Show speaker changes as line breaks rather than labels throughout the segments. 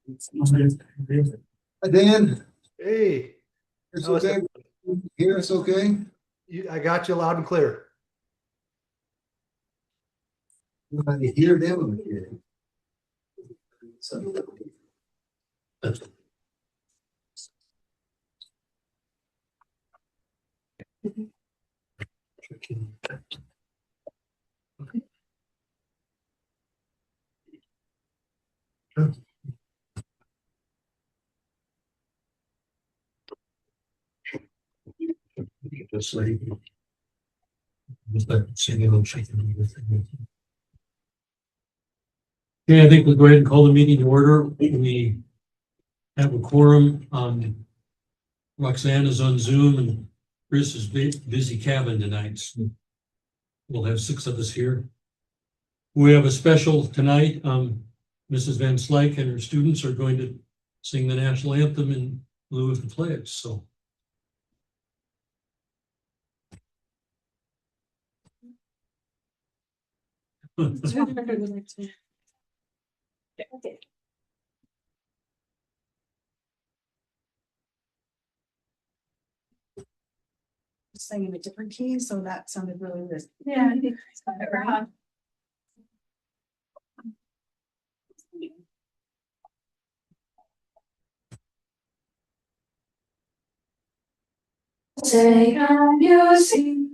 Hi, Dan.
Hey,
It's
how is
okay. Here, it's okay.
I got you loud and clear.
I hear them. Just like singing and shaking. Okay, I think we'll go ahead and call the meeting to order. We have a quorum. Roxanne is on Zoom and Chris is busy cabin tonight. So we'll have 6 of us here. We have a special tonight. Mrs. Van Slyke and her students are going to sing the national anthem in lieu of the pledge. So.
Okay. Singing a different key, so that sounded really good. Yeah. Take on your seat,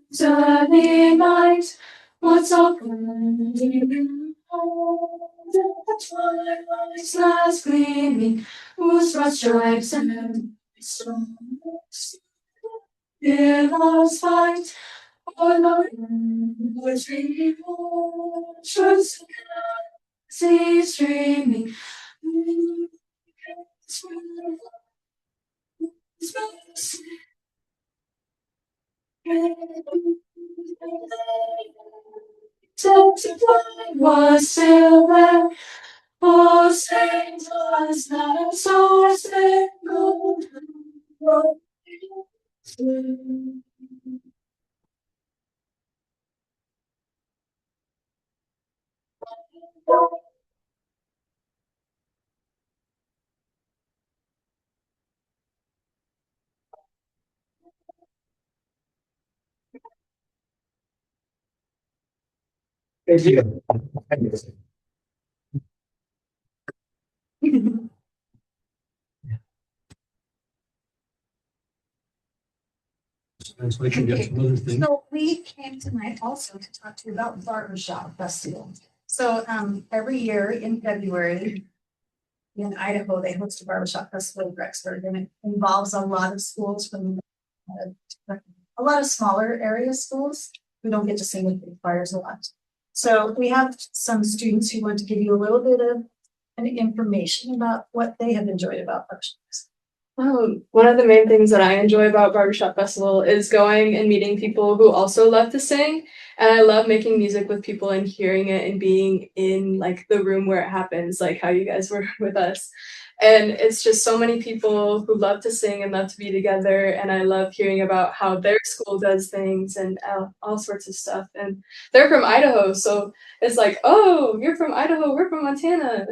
sunny night, what's up? The twilight's last gleaming, whose broad stripes and storms. Heroes fight, for the which people trust, sea streaming. Was still there, for Saint was not so single. So we came tonight also to talk to you about Barbershop Festival. So every year in February in Idaho, they host a Barbershop Festival in Rexburg, and it involves a lot of schools from a lot of smaller area schools who don't get to sing with big choirs a lot. So we have some students who want to give you a little bit of information about what they have enjoyed about Barbershop Festival.
One of the main things that I enjoy about Barbershop Festival is going and meeting people who also love to sing. And I love making music with people and hearing it and being in like the room where it happens, like how you guys were with us. And it's just so many people who love to sing and love to be together. And I love hearing about how their school does things and all sorts of stuff. And they're from Idaho. So it's like, oh, you're from Idaho, we're from Montana.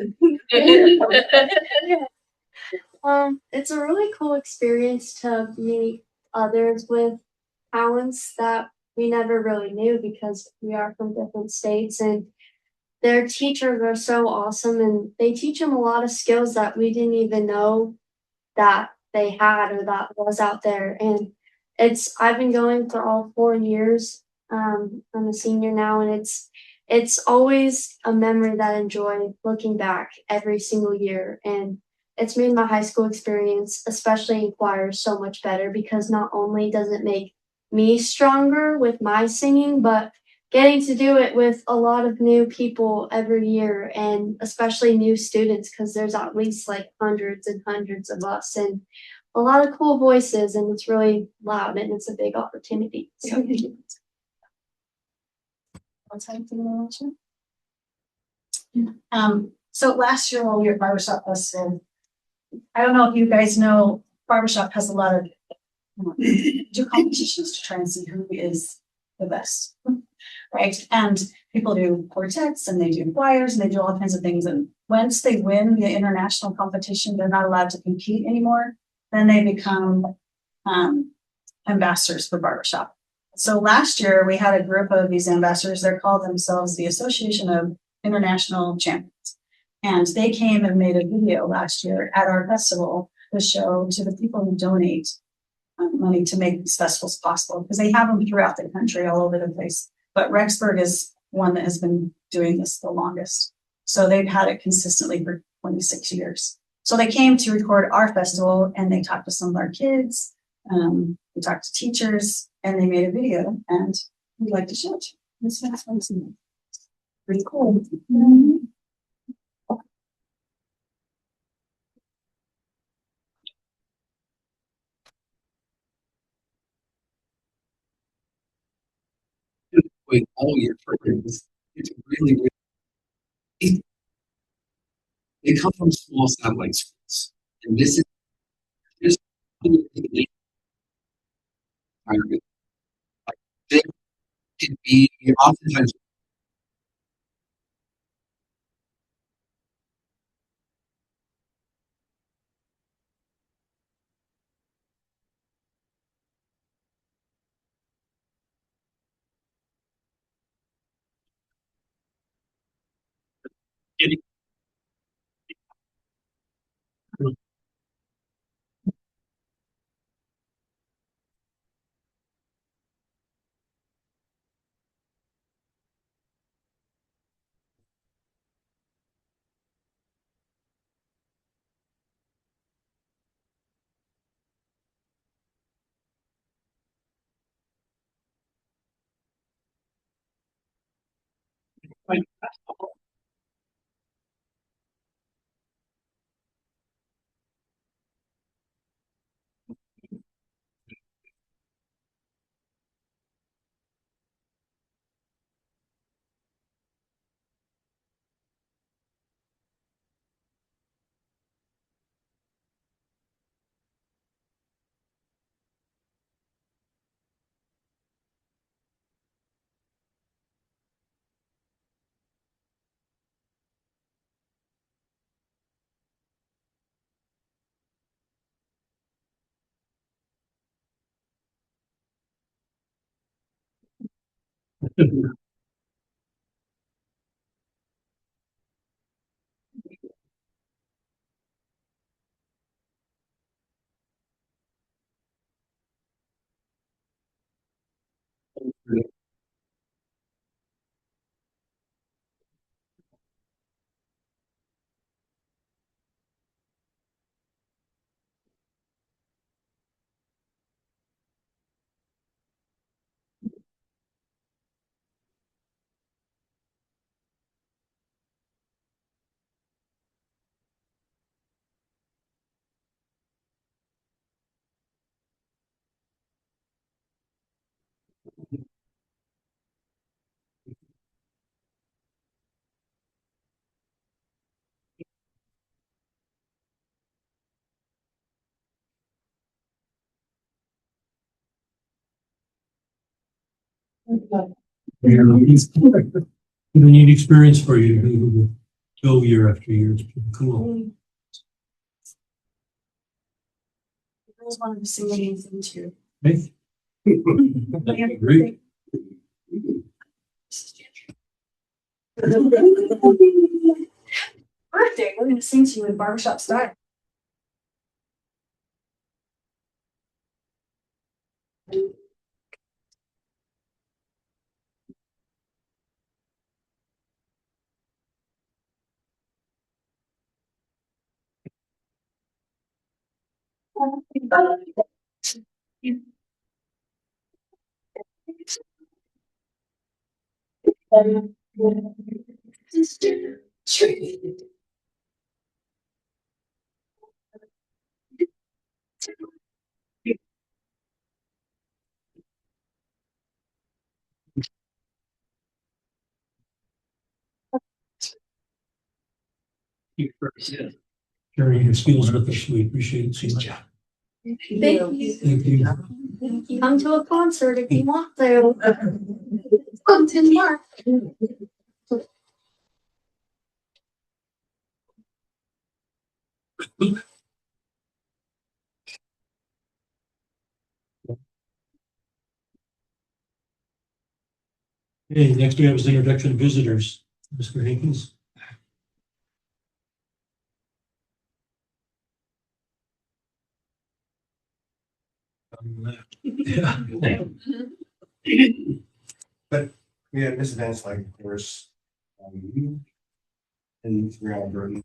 It's a really cool experience to meet others with talents that we never really knew because we are from different states, and their teachers are so awesome and they teach them a lot of skills that we didn't even know that they had or that was out there. And I've been going for all 4 years. I'm a senior now, and it's always a memory that I enjoy looking back every single year. And it's made my high school experience, especially in choir, so much better because not only does it make me stronger with my singing, but getting to do it with a lot of new people every year, and especially new students, because there's at least like hundreds and hundreds of us and a lot of cool voices, and it's really loud and it's a big opportunity. So.
So last year when we were at Barbershop Festival, I don't know if you guys know, Barbershop has a lot of do competitions to try and see who is the best, right? And people do quartets and they do choirs and they do all kinds of things. And once they win the international competition, they're not allowed to compete anymore. Then they become ambassadors for barbershop. So last year we had a group of these ambassadors. They called themselves the Association of International Champions. And they came and made a video last year at our festival to show to the people who donate money to make these festivals possible, because they have them throughout the country, all over the place. But Rexburg is one that has been doing this the longest. So they've had it consistently for 26 years. So they came to record our festival and they talked to some of our kids. We talked to teachers and they made a video and we'd like to show it to you. This is pretty cool.
Wait all year programs. It's really, really, they come from small satellite schools. And this is just environment. Like, they can be oftentimes getting quite
It's a neat experience for you to go year after year. It's pretty cool.
I always wanted to sing anything too.
Hey. Great.
Birthday, we're gonna sing to you in barbershop style.
Sharing your skills with us. We appreciate it so much.
Thank you.
Thank you.
Come to a concert if you want to. Come to Mark.
Okay, next we have is introduction of visitors. Mr. Hankins. Yeah.
We had events like, of course, and around Burton.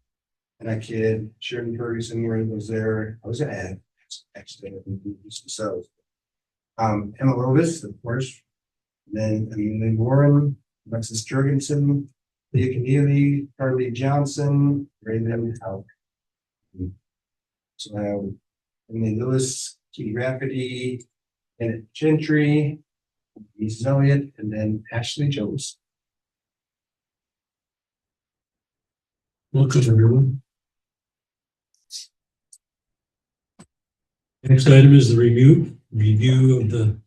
And I kid, Sheridan Ferguson was there. I was an ad. So, Emma Lovis, of course. Then, Lynn Warren, Alexis Jurgensen, Leah Keneally, Carly Johnson, Raymond Howe. So, Emily Lewis, Kitty Rafferty, and Gentry, Mrs. Elliott, and then Ashley Jones.
Welcome, everyone. Next item is the review of the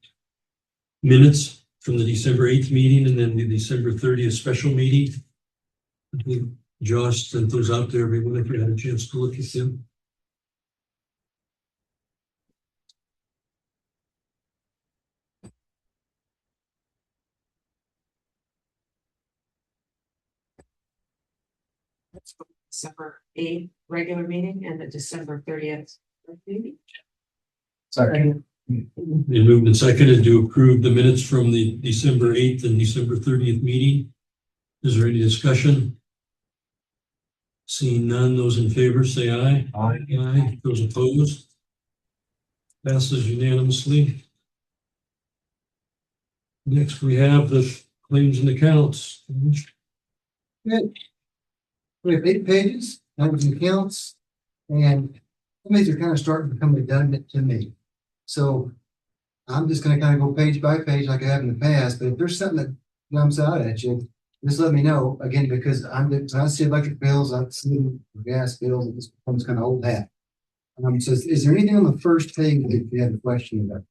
minutes from the December 8th meeting and then the December 30th special meeting. I think Josh sent those out to everyone if you had a chance to look at them.
December 8th regular meeting and the December 30th meeting.
Sorry.
They moved and seconded to approve the minutes from the December 8th and December 30th meeting. Is there any discussion? Seeing none, those in favor say aye.
Aye.
Aye. Those opposed? Passes unanimously. Next, we have the claims and accounts.
Good. We have 8 pages, numbers and accounts, and some of these are kind of starting to become redundant to me. So I'm just gonna kind of go page by page like I have in the past, but if there's something that jumps out at you, just let me know, again, because when I see electric bills, I see gas bills, it just becomes kind of old hat. So is there anything on the first page that you have a question about?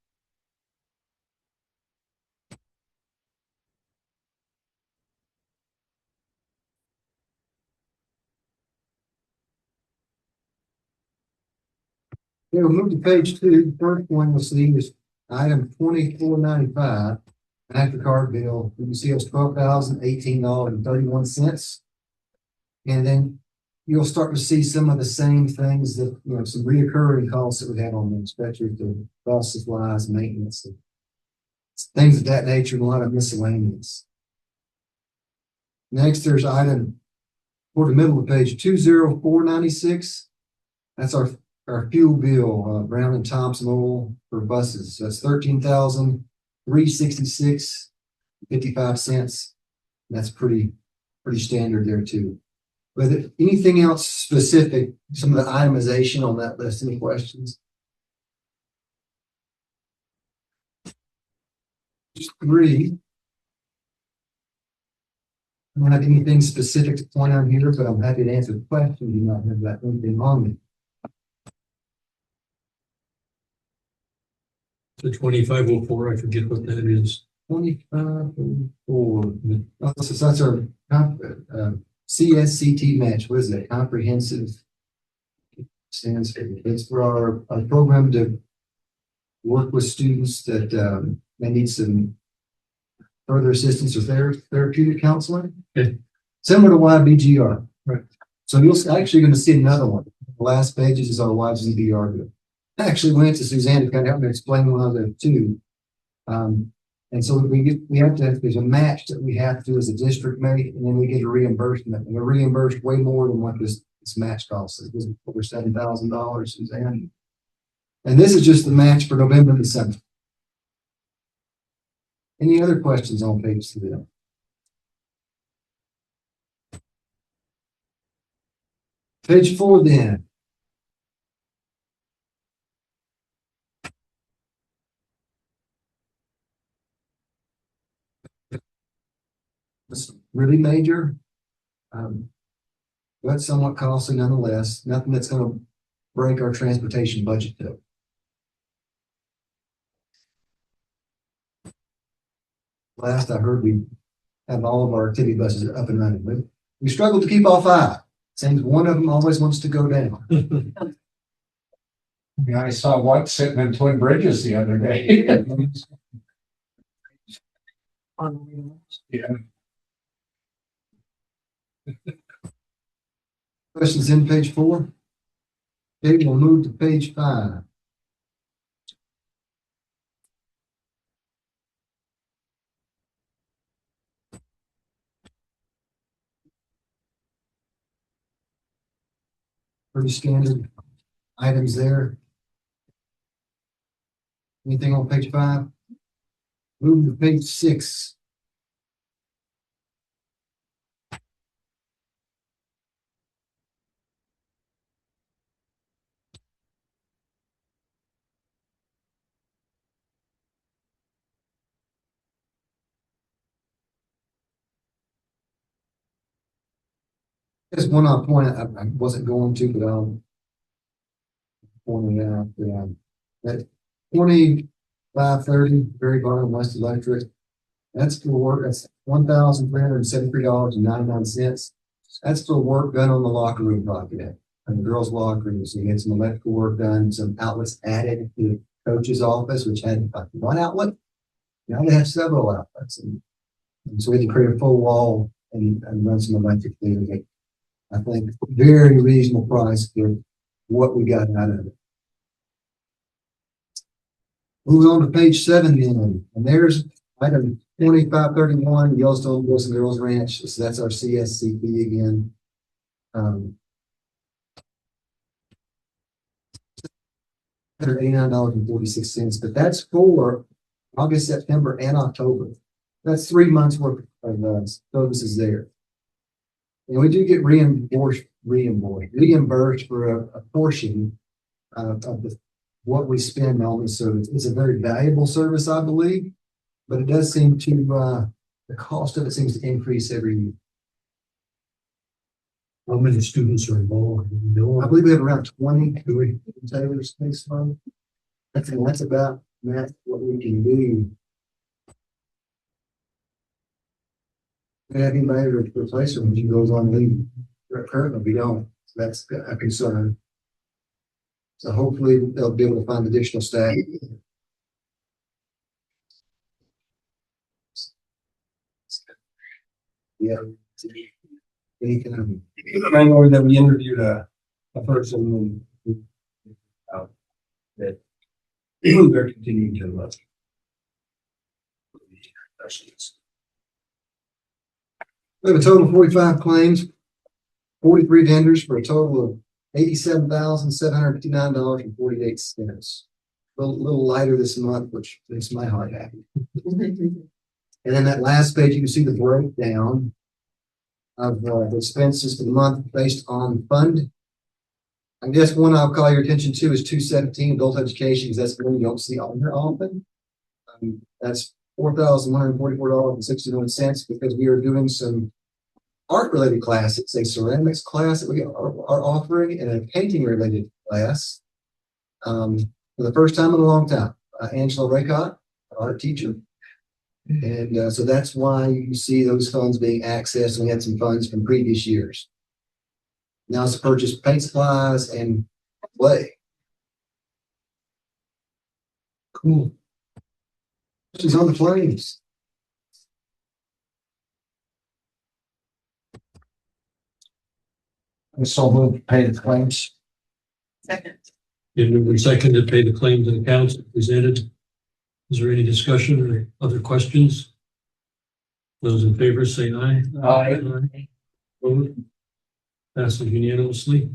Okay, we'll move to page 2. The first one you'll see is item 2495, MasterCard bill. You can see it's $12,018.31. And then you'll start to see some of the same things that, some reoccurring costs that we have on them, especially the bus supplies, maintenance, and things of that nature, and a lot of miscellaneous. Next, there's item toward the middle of page 20496. That's our fuel bill, Brown and Thompson oil for buses. So that's $13,366.55. That's pretty standard there too. But anything else specific, some of the itemization on that list, any questions? Just 3. I don't have anything specific to point out here, but I'm happy to answer the question. You might have that anything on me.
The 2504, I forget what that is.
2504. So that's our CSCT match. What is that? Comprehensive stands for. It's for our program to work with students that they need some further assistance or therapeutic counseling.
Okay.
Similar to YBGR.
Right.
So you're actually going to see another one. The last pages is our YBGR bill. I actually went to Suzanne to kind of help me explain one of them too. And so there's a match that we have to do as a district make, and then we get a reimbursement, and we're reimbursed way more than what this match costs. It was over $7,000, Suzanne. And this is just the match for November and December. Any other questions on page 3? Page 4 then. It's really major, but somewhat costly nonetheless. Nothing that's going to break our transportation budget though. Last I heard, we have all of our activity buses up and running, but we struggled to keep all 5. Seems one of them always wants to go down.
Yeah, I saw one sitting in Twin Bridges the other day. Yeah.
Questions in page 4? Okay, we'll move to page 5. Pretty standard items there. Anything on page 5? Move to page 6. Just one odd point I wasn't going to, but I'll point it out. That 2530, very bottom, West Electric. That's for work, that's $1,373.99. That's for work done on the locker room project. And the girls' locker room, so you had some electrical work done, some outlets added to the coach's office, which had like one outlet. Now they have several outlets. And so we had to create a full wall and run some electric there. I think very reasonable price for what we got out of it. Moving on to page 7 then, and there's item 2531, Yellowstone Boys and Girls Ranch. So that's our CSCP again. $189.46, but that's for August, September, and October. That's 3 months worth of services there. And we do get reimbursed for a portion of what we spend on the service. It's a very valuable service, I believe, but it does seem to, the cost of it seems to increase every year.
How many students are involved? You know?
I believe we have around 20 who we Taylor Space Fund. That's about what we can do. We have anybody to replace her when she goes on leave. Currently, we don't. So that's a concern. So hopefully they'll be able to find additional staff. Yeah. Anything.
I know that we interviewed a person that they're continuing to look.
We have a total of 45 claims, 43 vendors for a total of $87,759.48. A little lighter this month, which makes my heart happy. And then that last page, you can see the breakdown of the expenses for the month based on fund. I guess one I'll call your attention to is 217 adult education, because that's one you don't see on here often. That's $4,144.61 because we are doing some art related classes, a ceramics class that we are offering, and a painting related class for the first time in a long time. Angela Raycott, art teacher. And so that's why you see those funds being accessed. We had some funds from previous years. Now it's to purchase paint supplies and clay.
Cool.
Questions on the claims?
I so moved to pay the claims.
Second.
And we second to pay the claims and accounts presented. Is there any discussion or other questions? Those in favor say aye.
Aye.
Opposed? Passes unanimously.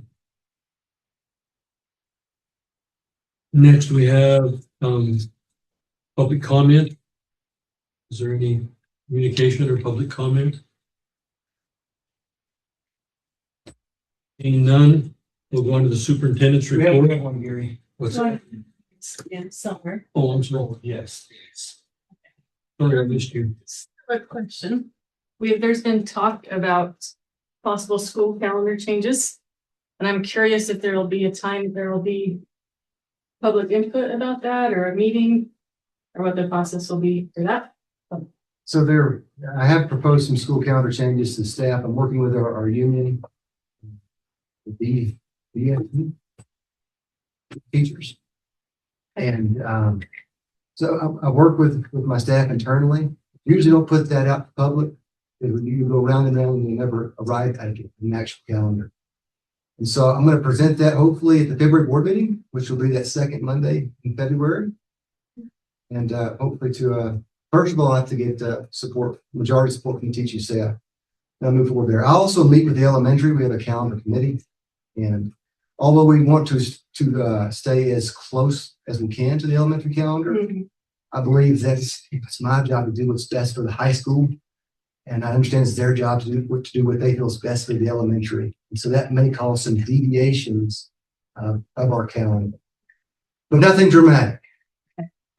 Next, we have public comment. Is there any communication or public comment? Seeing none, we'll go on to the superintendent's
We have
report.
one, Gary.
What's that?
In summer.
Oh, I'm sorry.
Yes.
Sorry, I missed you.
Quick question. There's been talk about possible school calendar changes. And I'm curious if there will be a time there will be public input about that or a meeting or what the process will be for that.
So I have proposed some school calendar changes to staff. I'm working with our union. the teachers. And so I work with my staff internally. Usually don't put that out to public. Because you go round and round and you never arrive at an actual calendar. And so I'm going to present that hopefully at the February board meeting, which will be that second Monday in February. And hopefully first of all, I have to get majority support from the teaching staff. I'll move forward there. I also meet with the elementary. We have a calendar committee. And although we want to stay as close as we can to the elementary calendar, I believe it's my job to do what's best for the high school. And I understand it's their job to do what they feel is best for the elementary. And so that may cause some deviations of our calendar, but nothing dramatic.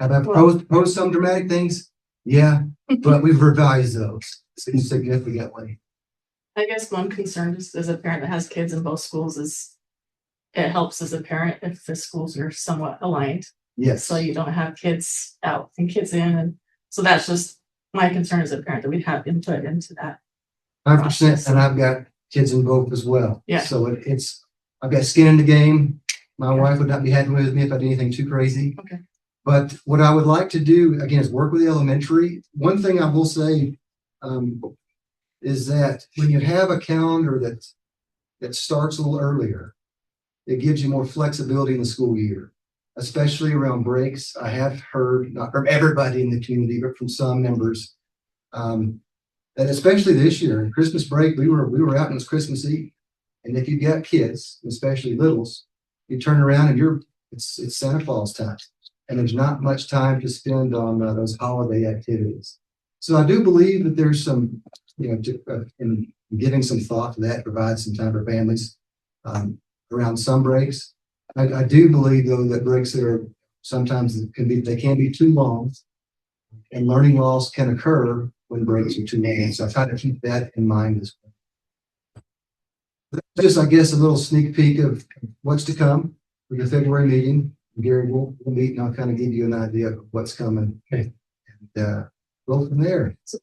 Have I proposed some dramatic things? Yeah, but we've revised those significantly.
I guess one concern is, as a parent that has kids in both schools, is it helps as a parent if the schools are somewhat aligned.
Yes.
So you don't have kids out and kids in. And so that's just my concern as a parent, that we'd have input into that.
100%. And I've got kids in both as well.
Yeah.
So I've got skin in the game. My wife would not be happy with me if I did anything too crazy.
Okay.
But what I would like to do, again, is work with the elementary. One thing I will say is that when you have a calendar that starts a little earlier, it gives you more flexibility in the school year, especially around breaks. I have heard, not from everybody in the community, but from some members, that especially this year, Christmas break, we were out and it was Christmas Eve. And if you've got kids, especially littles, you turn around and it's Santa Claus time. And there's not much time to spend on those holiday activities. So I do believe that there's some, in giving some thought to that, provide some time for families around some breaks. I do believe though that breaks that are sometimes they can be too long, and learning loss can occur when breaks are too long. So I try to keep that in mind as well. Just, I guess, a little sneak peek of what's to come for the February meeting. Gary, we'll meet and I'll kind of give you an idea of what's coming.
Okay.
And go from there.
So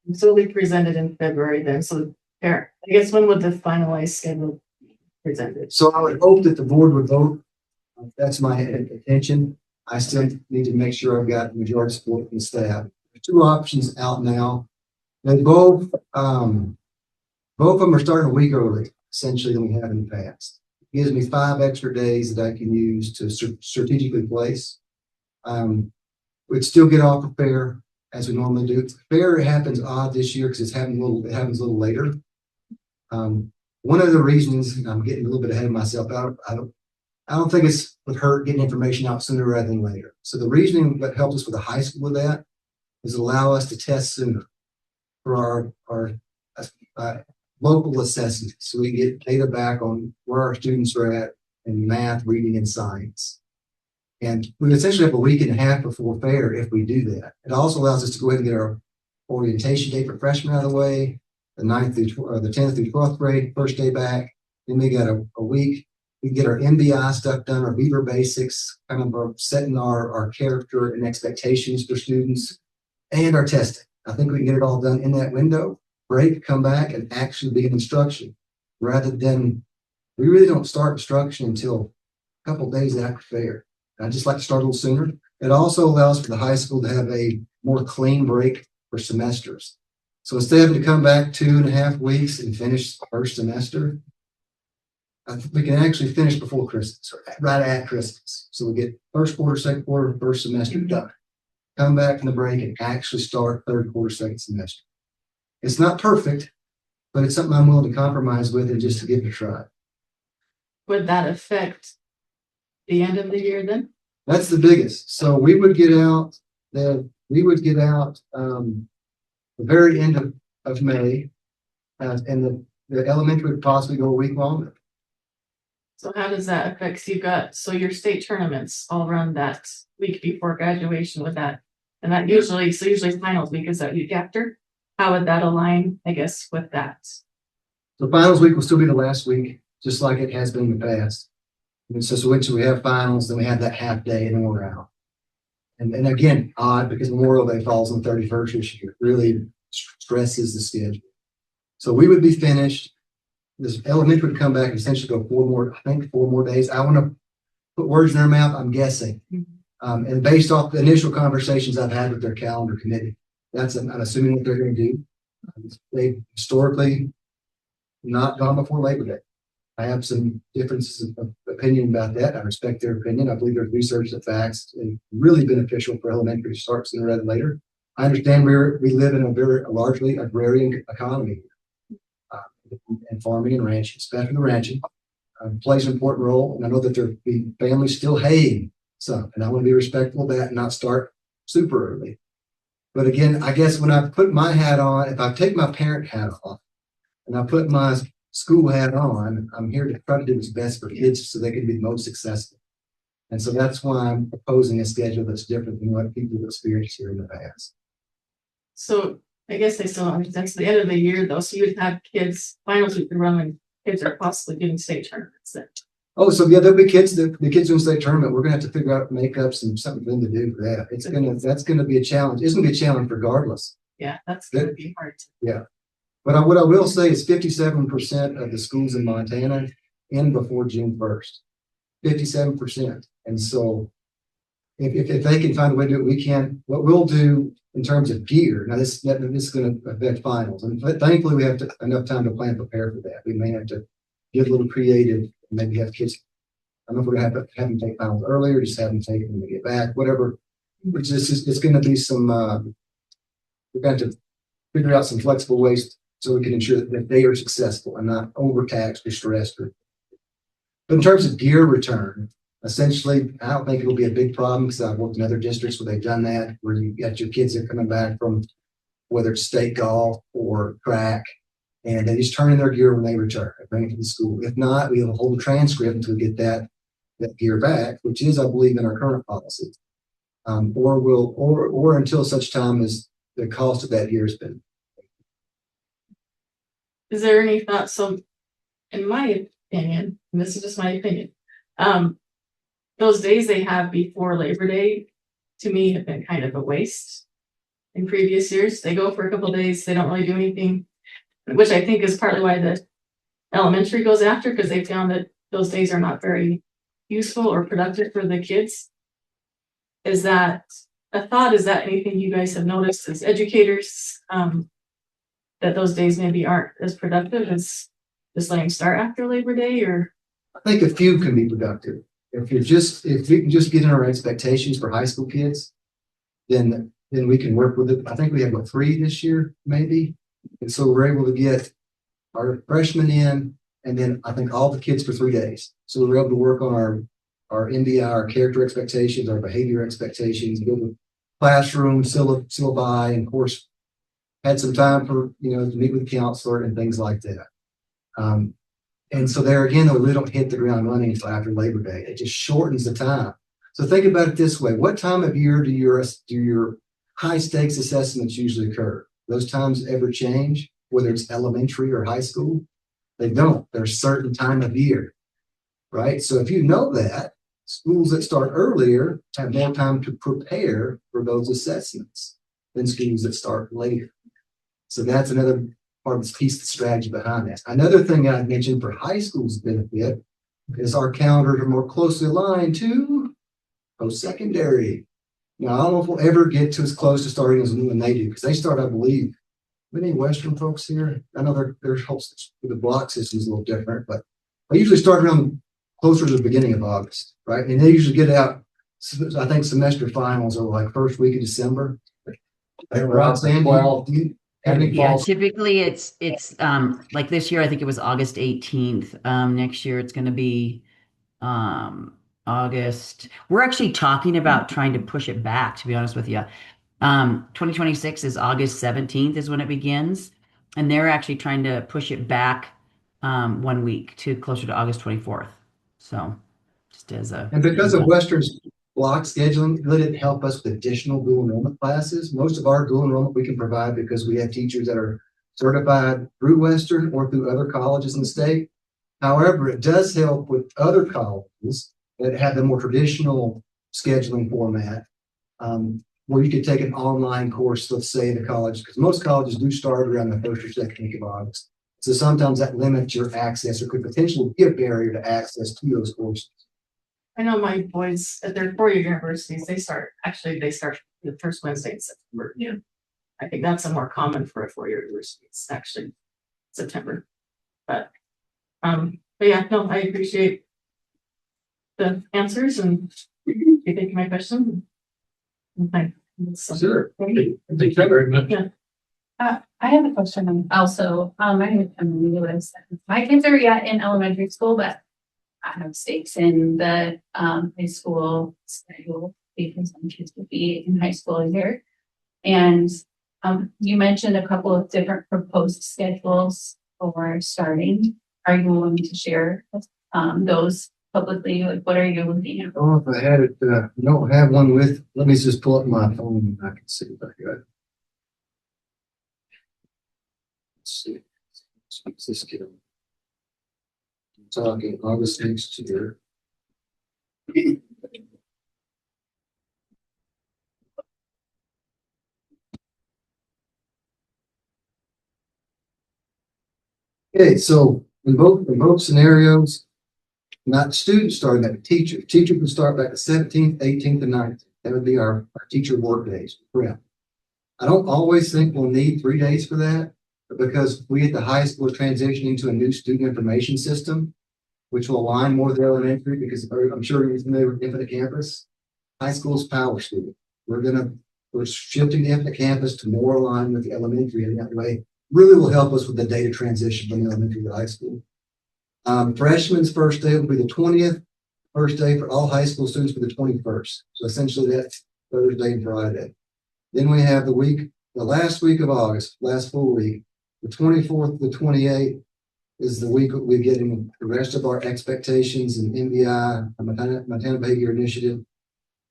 it'll be presented in February then. So I guess when would the finalized schedule be presented?
So I would hope that the board would vote. That's my intention. I still need to make sure I've got majority support from the staff. There's two options out now. They both of them are starting a week early, essentially, than we have in the past. It gives me 5 extra days that I can use to strategically place. We'd still get off the fair as we normally do. Fair happens odd this year because it happens a little later. One of the reasons, and I'm getting a little bit ahead of myself, I don't think it's would hurt getting information out sooner rather than later. So the reasoning that helped us with the high school with that is allow us to test sooner for our local assessments. So we get data back on where our students are at in math, reading, and science. And we essentially have a week and a half before fair if we do that. It also allows us to go ahead and get our orientation date for freshmen out of the way, the 10th through 12th grade, first day back. Then we got a week. We get our MBI stuff done, our Beaver basics, kind of setting our character and expectations for students, and our testing. I think we can get it all done in that window, break, come back, and actually begin instruction. Rather than, we really don't start instruction until a couple days after fair. I just like to start a little sooner. It also allows for the high school to have a more clean break for semesters. So instead of having to come back 2.5 weeks and finish the first semester, I think we can actually finish before Christmas or right at Christmas. So we get first quarter, second quarter, first semester done. Come back from the break and actually start third quarter, second semester. It's not perfect, but it's something I'm willing to compromise with and just to give it a try.
Would that affect the end of the year then?
That's the biggest. So we would get out the very end of May, and the elementary would possibly go a week longer.
So how does that affect? So your state tournaments all run that week before graduation with that, and that usually finals week is that week after. How would that align, I guess, with that?
So finals week will still be the last week, just like it has been in the past. And so once we have finals, then we have that half day and then we're out. And again, odd because Memorial Day falls on 31st this year. Really stresses the schedule. So we would be finished this elementary would come back and essentially go 4 more days. I want to put words in their mouth, I'm guessing. And based off the initial conversations I've had with their calendar committee, I'm assuming what they're going to do. They've historically not gone before Labor Day. I have some differences of opinion about that. I respect their opinion. I believe there's research that facts is really beneficial for elementary to start sooner rather than later. I understand we live in a very largely agrarian economy, and farming and ranching, especially the ranching, plays an important role. And I know that there be families still haying some, and I want to be respectful of that and not start super early. But again, I guess when I put my hat on, if I take my parent hat off and I put my school hat on, I'm here to try to do what's best for kids so they can be the most successful. And so that's why I'm proposing a schedule that's different than what people have experienced here in the past.
So I guess they still understand. It's the end of the year though, so you would have kids finals week to run when kids are possibly getting state tournaments then.
Oh, so yeah, there'll be kids, the kids in the state tournament. We're gonna have to figure out makeups and something for them to do for that. That's gonna be a challenge. It's gonna be a challenge regardless.
Yeah, that's gonna be hard.
Yeah. But what I will say is 57% of the schools in Montana end before June 1st. 57%. And so if they can find a way to do it, we can. What we'll do in terms of gear, now this is going to affect finals. And thankfully we have enough time to plan and prepare for that. We may have to get a little creative, maybe have kids. I don't know if we're going to have them take finals earlier, just have them take them when they get back, whatever. It's going to be some, we're going to figure out some flexible ways so we can ensure that they are successful and not overtaxed or stressed. But in terms of gear return, essentially, I don't think it'll be a big problem because I've worked in other districts where they've done that, where you got your kids that are coming back from whether it's state golf or track, and they just turn in their gear when they return and bring it to the school. If not, we'll hold a transcript until we get that gear back, which is, I believe, in our current policy, or until such time as the cost of that gear has been.
Is there any thought? So, in my opinion, and this is just my opinion, those days they have before Labor Day, to me, have been kind of a waste. In previous years, they go for a couple of days, they don't really do anything, which I think is partly why the elementary goes after, because they found that those days are not very useful or productive for the kids. Is that a thought? Is that anything you guys have noticed as educators, that those days maybe aren't as productive as just letting start after Labor Day? Or
I think a few can be productive. If we can just get in our expectations for high school kids, then we can work with it. I think we have 3 this year, maybe. And so we're able to get our freshmen in, and then I think all the kids for 3 days. So we're able to work on our MBI, our character expectations, our behavior expectations, build a classroom, syllabi, and of course, had some time for, to meet with the counselor and things like that. And so there again, though, we don't hit the ground running until after Labor Day. It just shortens the time. So think about it this way. What time of year do your high stakes assessments usually occur? Those times ever change, whether it's elementary or high school? They don't. There's a certain time of year, right? So if you know that, schools that start earlier have more time to prepare for those assessments than schools that start later. So that's another part of this piece of the strategy behind that. Another thing I mentioned for high school's benefit is our calendars are more closely aligned to post-secondary. Now, I don't know if we'll ever get to as close to starting as when they do, because they start, I believe, many Western folks here. I know their the block system is a little different, but they usually start around closer to the beginning of August, right? And they usually get out, I think semester finals are like first week of December. Roxanne,
yeah, typically it's like this year, I think it was August 18th. Next year it's going to be August. We're actually talking about trying to push it back, to be honest with you. 2026 is August 17th is when it begins. And they're actually trying to push it back 1 week to closer to August 24th. So just as a...
And because of Western's block scheduling, let it help us with additional dual enrollment classes. Most of our dual enrollment we can provide because we have teachers that are certified through Western or through other colleges in the state. However, it does help with other colleges that have the more traditional scheduling format, where you could take an online course, let's say at a college, because most colleges do start around the first or second week of August. So sometimes that limits your access or could potentially be a barrier to access to those courses.
I know my boys at their four-year universities, they start the first Wednesday in September. Yeah. I think that's a more common for a four-year university. It's actually September. But yeah, no, I appreciate the answers and you taking my question. Okay.
Sure. Thank you very much.
Yeah.
I have a question also. I'm new to my kids are yet in elementary school, but I have stakes in the high school schedule because some kids will be in high school here. And you mentioned a couple of different proposed schedules for starting. Are you willing to share those publicly? Like, what are you looking at?
Oh, if I had it, I don't have one with, let me just pull up my phone and I can see if I got it. Let's see. What's this kid? Talking August next year. Okay, so in both scenarios, not students starting, but teachers. Teachers would start back the 17th, 18th, and 19th. That would be our teacher work days. Correct. I don't always think we'll need 3 days for that, but because we at the high school are transitioning to a new student information system, which will align more with elementary, because I'm sure you're familiar with Infinite Campus. High school's power student. We're shifting the Infinite Campus to more align with the elementary in that way. Really will help us with the data transition from elementary to high school. Freshman's first day will be the 20th. First day for all high school students will be the 21st. So essentially that's Thursday and Friday. Then we have the last week of August, last full week. The 24th to the 28th is the week we're getting the rest of our expectations and MBI, Montana Behavior Initiative,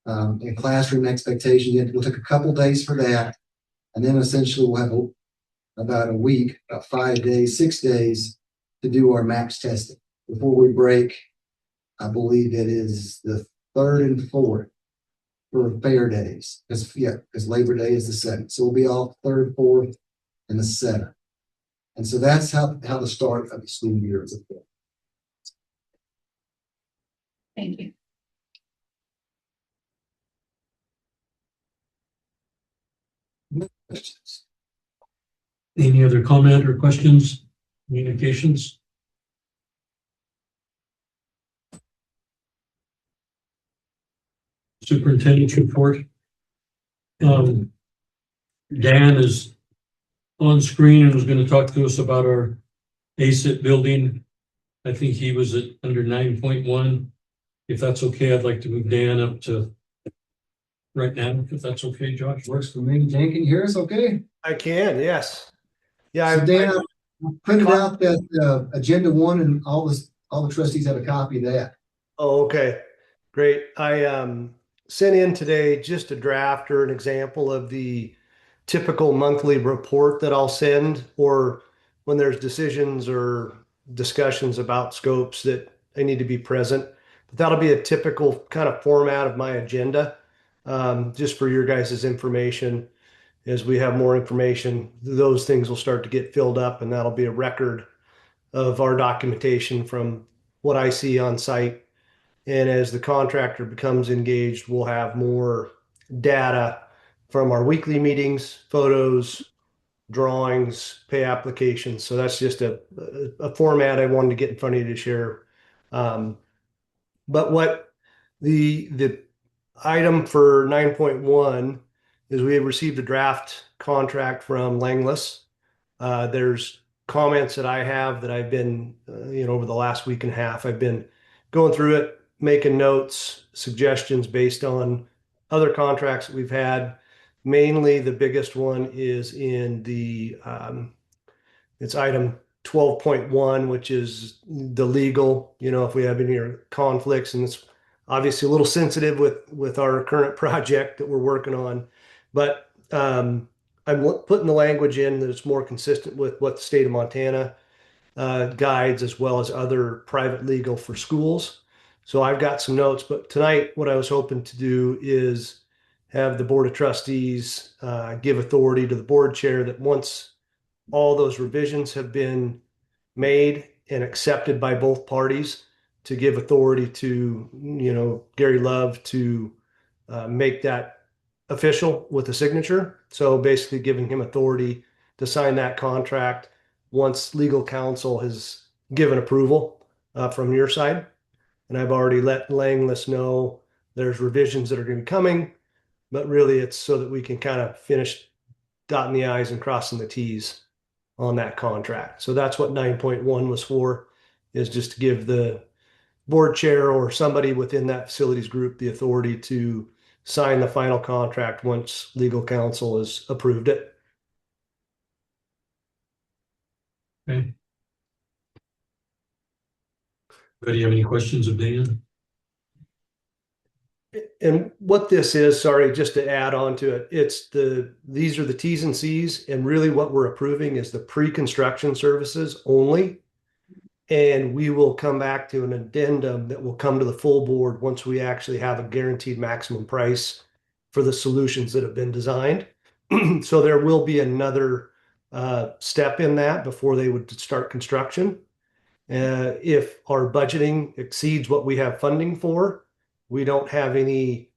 and classroom expectations. We'll take a couple days for that. And then essentially we'll have about a week, about 5 days, 6 days to do our MAPS testing before we break. I believe it is the 3rd and 4th for fair days. Because Labor Day is the 2nd. So we'll be off 3rd, 4th, and the 7th. And so that's how the start of the school year is.
Thank you.
Any other comment or questions? Communications? Superintendent's report. Dan is on screen and was going to talk to us about our ASIT building. I think he was at under 9.1. If that's okay, I'd like to move Dan up to right now, if that's okay, Josh.
Works for me. Dan, can you hear us okay?
I can, yes. Yeah,
So Dan, I printed out that agenda 1 and all the trustees have a copy of that.
Oh, okay. Great. I sent in today just a draft or an example of the typical monthly report that I'll send, or when there's decisions or discussions about scopes that they need to be present. But that'll be a typical kind of format of my agenda, just for your guys' information. As we have more information, those things will start to get filled up, and that'll be a record of our documentation from what I see on site. And as the contractor becomes engaged, we'll have more data from our weekly meetings, photos, drawings, pay applications. So that's just a format I wanted to get in front of you to share. But what the item for 9.1 is, we have received a draft contract from Langless. There's comments that I have that I've been, over the last week and a half, I've been going through it, making notes, suggestions based on other contracts that we've had. Mainly the biggest one is in the, it's item 12.1, which is the legal, if we have any conflicts, and it's obviously a little sensitive with our current project that we're working on. But I'm putting the language in that it's more consistent with what the state of Montana guides, as well as other private legal for schools. So I've got some notes, but tonight what I was hoping to do is have the Board of Trustees give authority to the board chair that once all those revisions have been made and accepted by both parties to give authority to, Gary Love to make that official with a signature. So basically giving him authority to sign that contract once legal counsel has given approval from your side. And I've already let Langless know there's revisions that are going to be coming, but really it's so that we can kind of finish dotting the I's and crossing the T's on that contract. So that's what 9.1 was for, is just to give the board chair or somebody within that facilities group the authority to sign the final contract once legal counsel has approved it.
Okay. Anybody have any questions of Dan?
And what this is, sorry, just to add on to it, these are the T's and C's, and really what we're approving is the pre-construction services only. And we will come back to an addendum that will come to the full board once we actually have a guaranteed maximum price for the solutions that have been designed. So there will be another step in that before they would start construction. If our budgeting exceeds what we have funding for, we don't have any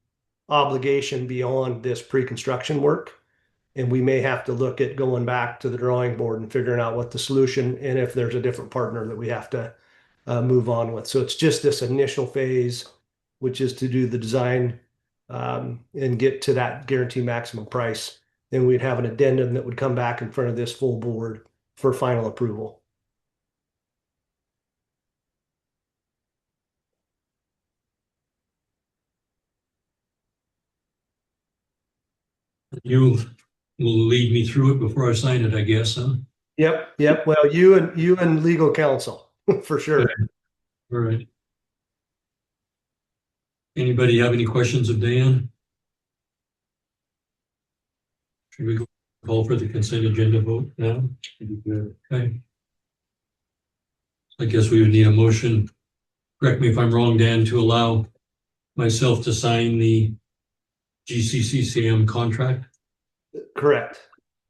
obligation beyond this pre-construction work. And we may have to look at going back to the drawing board and figuring out what the solution, and if there's a different partner that we have to move on with. So it's just this initial phase, which is to do the design and get to that guarantee maximum price. Then we'd have an addendum that would come back in front of this full board for final approval.
You will lead me through it before I sign it, I guess, huh?
Yep. Well, you and legal counsel for sure.
All right. Anybody have any questions of Dan? Should we call for the consent agenda vote now? Okay. I guess we would need a motion, correct me if I'm wrong, Dan, to allow myself to sign the GCCCM contract.
Correct.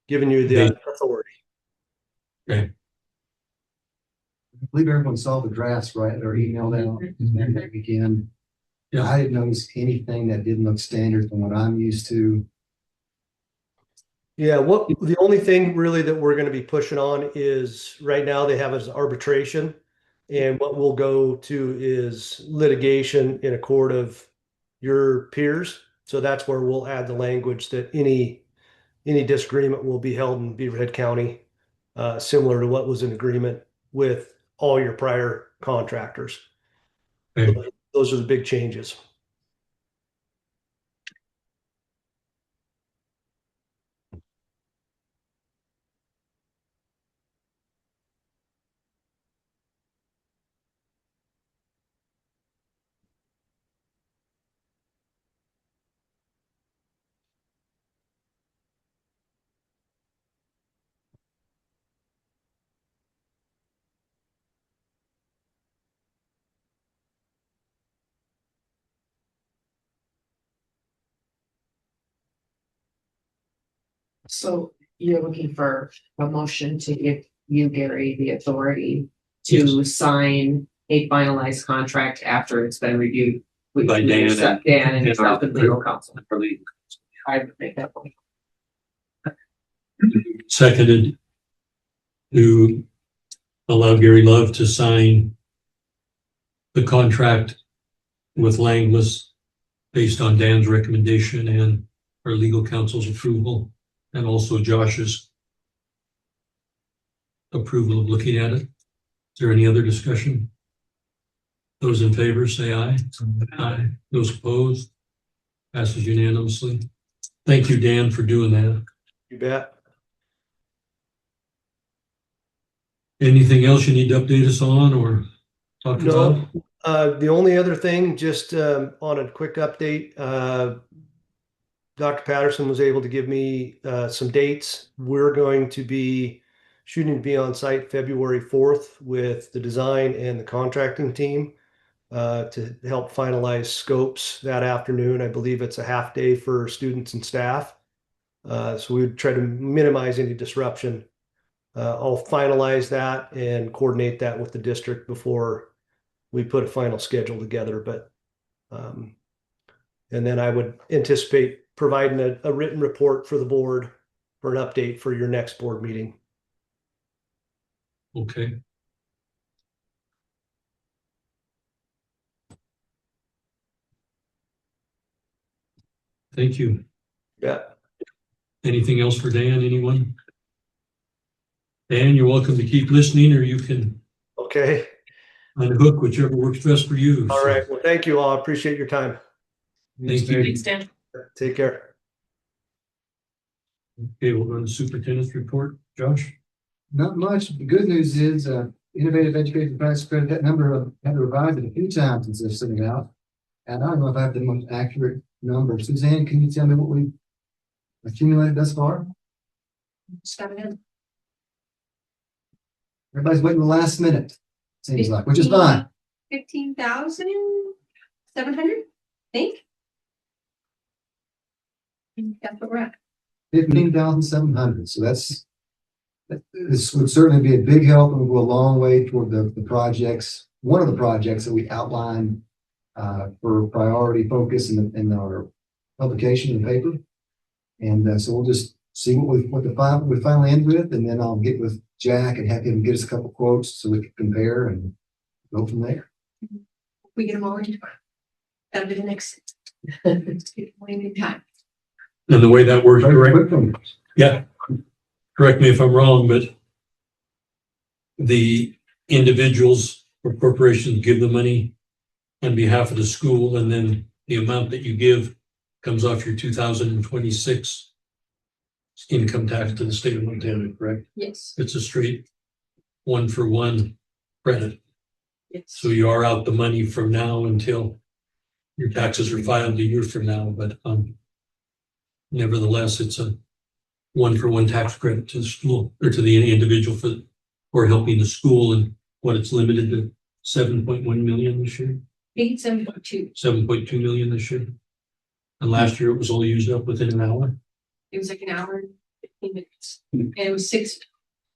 Giving you the authority.
Okay.
I believe everyone saw the drafts, right, or emailed out that weekend.
Yeah.
I didn't notice anything that didn't look standard from what I'm used to.
Yeah, the only thing really that we're going to be pushing on is right now they have as arbitration, and what we'll go to is litigation in a court of your peers. So that's where we'll add the language that any disagreement will be held in Beaverhead County, similar to what was in agreement with all your prior contractors.
Okay.
So those are the big changes.
So you're looking for a motion to give you, Gary, the authority to sign a finalized contract after it's been reviewed
By Dan
and yourself and legal counsel. I would make that point.
Seconded to allow Gary Love to sign the contract with Langless based on Dan's recommendation and our legal counsel's approval, and also Josh's approval of looking at it. Is there any other discussion? Those in favor say aye. Aye. Those opposed? Passes unanimously. Thank you, Dan, for doing that.
You bet.
Anything else you need to update us on or talk about?
No, the only other thing, just on a quick update, Dr. Patterson was able to give me some dates. We're going to be shooting to be on site February 4th with the design and the contracting team to help finalize scopes that afternoon. I believe it's a half day for students and staff. So we would try to minimize any disruption I'll finalize that and coordinate that with the district before we put a final schedule together. But and then I would anticipate providing a written report for the board for an update for your next board meeting.
Okay. Thank you.
Yeah.
Anything else for Dan, anyone? Dan, you're welcome to keep listening, or you can
Okay.
unhook whichever works best for you.
All right. Well, thank you all. I appreciate your time.
Thank you.
Thanks, Dan.
Take care.
Okay, we'll go to the superintendent's report. Josh?
Not much. The good news is, innovative education practice credit, that number of, had to revise it a few times since they're sitting out. And I don't know if I have the most accurate number. Suzanne, can you tell me what we accumulated thus far? Everybody's waiting the last minute, seems like, which is fine.
15,700, think. That's what we're at.
15,700. So this would certainly be a big help and will go a long way toward the projects. One of the projects that we outlined for priority focus in our publication in the paper. And so we'll just see we finally end with, and then I'll get with Jack and have him get us a couple quotes so we can compare and go from there.
We get them all in tomorrow. That'll be the next time.
And the way that works, correct? Yeah. Correct me if I'm wrong, but the individuals or corporations give the money on behalf of the school, and then the amount that you give comes off your 2026 income tax to the state of Montana, correct?
Yes.
It's a straight 1-for-1 credit.
Yes.
So you are out the money from now until your taxes are filed a year from now, but nevertheless, it's a 1-for-1 tax credit to the school or to the individual for helping the school, and what it's limited to 7.1 million this year.
I think it's 7.2.
7.2 million this year. And last year it was only used up within an hour.
It was like an hour and 15 minutes. And it was 6.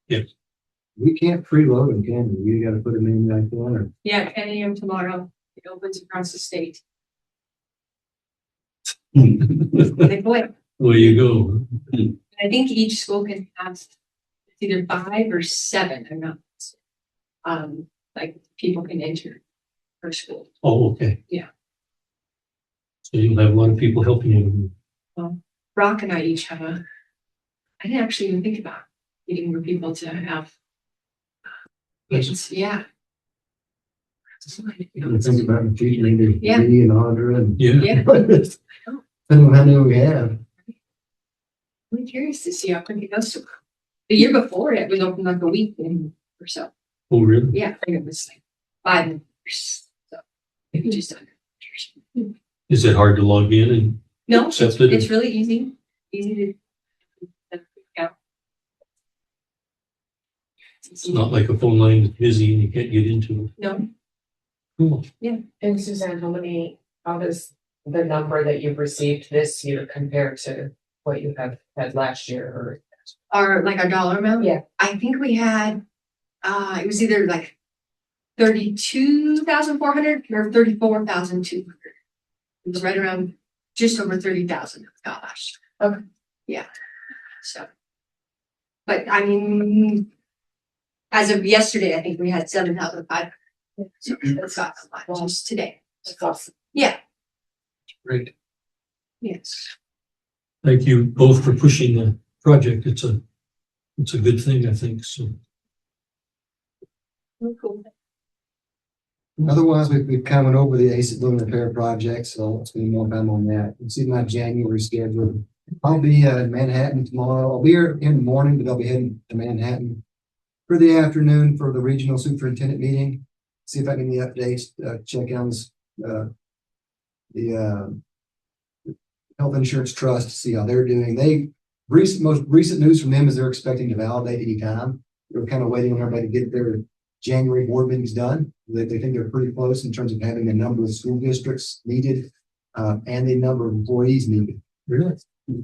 Yeah.
We can't preload them, can we? You got to put them in like that.
Yeah, 10 a.m. tomorrow. It opens across the state. Boy,
There you go.
I think each school can have it's either 5 or 7. I'm not. Like people can enter per school.
Oh, okay.
Yeah.
So you'll have a lot of people helping you.
Well, Brock and I each have I didn't actually even think about getting more people to have. Yeah.
You think about the teaching, the
Yeah.
and Audra and
Yeah.
depending on how many we have.
I'm curious to see how quick it goes. The year before it was open like a week or so.
Oh, really?
Yeah, I think it was like 5 years. So maybe just under.
Is it hard to log in and
No,
accept it?
it's really easy. Easy to. Yeah.
It's not like a phone line that's busy and you can't get into it.
No.
Cool.
And Suzanne, how does the number that you've received this year compare to what you have had last year or?
Our dollar amount?
Yeah.
I think we had, it was either like 32,400 or 34,200. It was right around just over 30,000. Gosh.
Okay.
Yeah. So, but I mean, as of yesterday, I think we had 7,500. So that's got a lot just today.
That's awesome.
Yeah.
Great.
Yes.
Thank you both for pushing the project. It's a good thing, I think. So
Cool.
Otherwise, we've kind of went over the ACE building repair project, so let's spend more time on that. You see my January schedule. I'll be in Manhattan tomorrow. I'll be here in the morning, but I'll be heading to Manhattan for the afternoon for the regional superintendent meeting. See if I can get the updates, check on the health insurance trust, see how they're doing. Most recent news from them is they're expecting to validate any time. They're kind of waiting on everybody to get their January board meetings done. They think they're pretty close in terms of having the number of school districts needed and the number of employees needed. Really?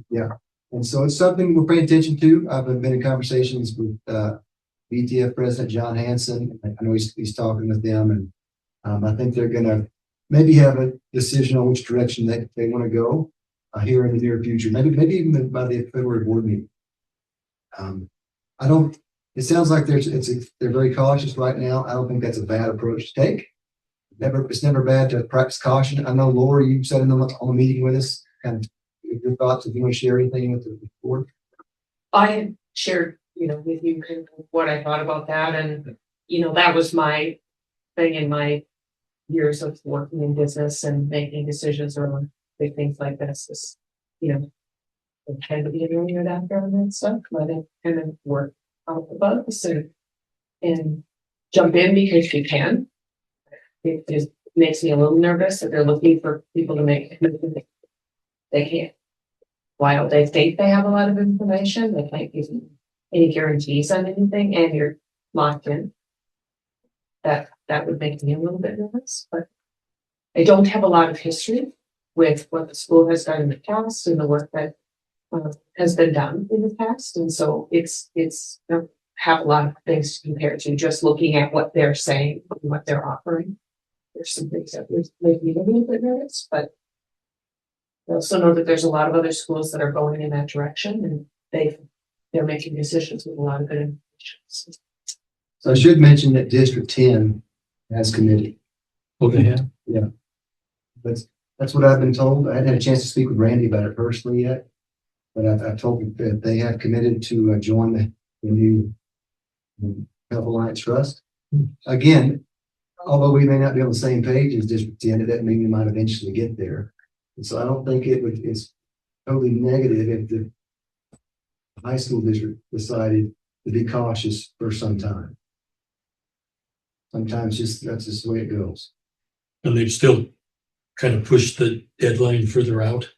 Yeah. And so it's something we're paying attention to. I've been in conversations with BTF President John Hanson. I know he's talking with them, and I think they're gonna maybe have a decision on which direction they want to go here in the near future. Maybe even by the February board meeting. I don't. It sounds like they're very cautious right now. I don't think that's a bad approach to take. It's never bad to practice caution. I know Laura, you said on the meeting with us, kind of your thoughts. If you want to share anything with the board.
I had shared, with you kind of what I thought about that, and that was my thing in my years of working in business and making decisions around big things like this. Is, I tend to be a really good actor and stuff, but I kind of work out the bugs and jump in because you can. It just makes me a little nervous that they're looking for people to make commitments they can't. While they think they have a lot of information, they can't give you any guarantees on anything, and you're locked in. That would make me a little bit nervous, but I don't have a lot of history with what the school has done in the past and the work that has been done in the past, and so it's have a lot of things to compare to just looking at what they're saying and what they're offering. There's some things that would make me a little bit nervous, but I also know that there's a lot of other schools that are going in that direction, and they're making decisions with a lot of good information.
So I should mention that District 10 has committed.
Okay.
Yeah. That's what I've been told. I hadn't had a chance to speak with Randy about it personally yet, but I've told him that they have committed to join the new Health Alliance Trust. Again, although we may not be on the same page as District 10, it doesn't mean we might eventually get there. And so I don't think it's totally negative if the high school district decided to be cautious for some time. Sometimes that's just the way it goes.
And they've still kind of pushed the deadline further out,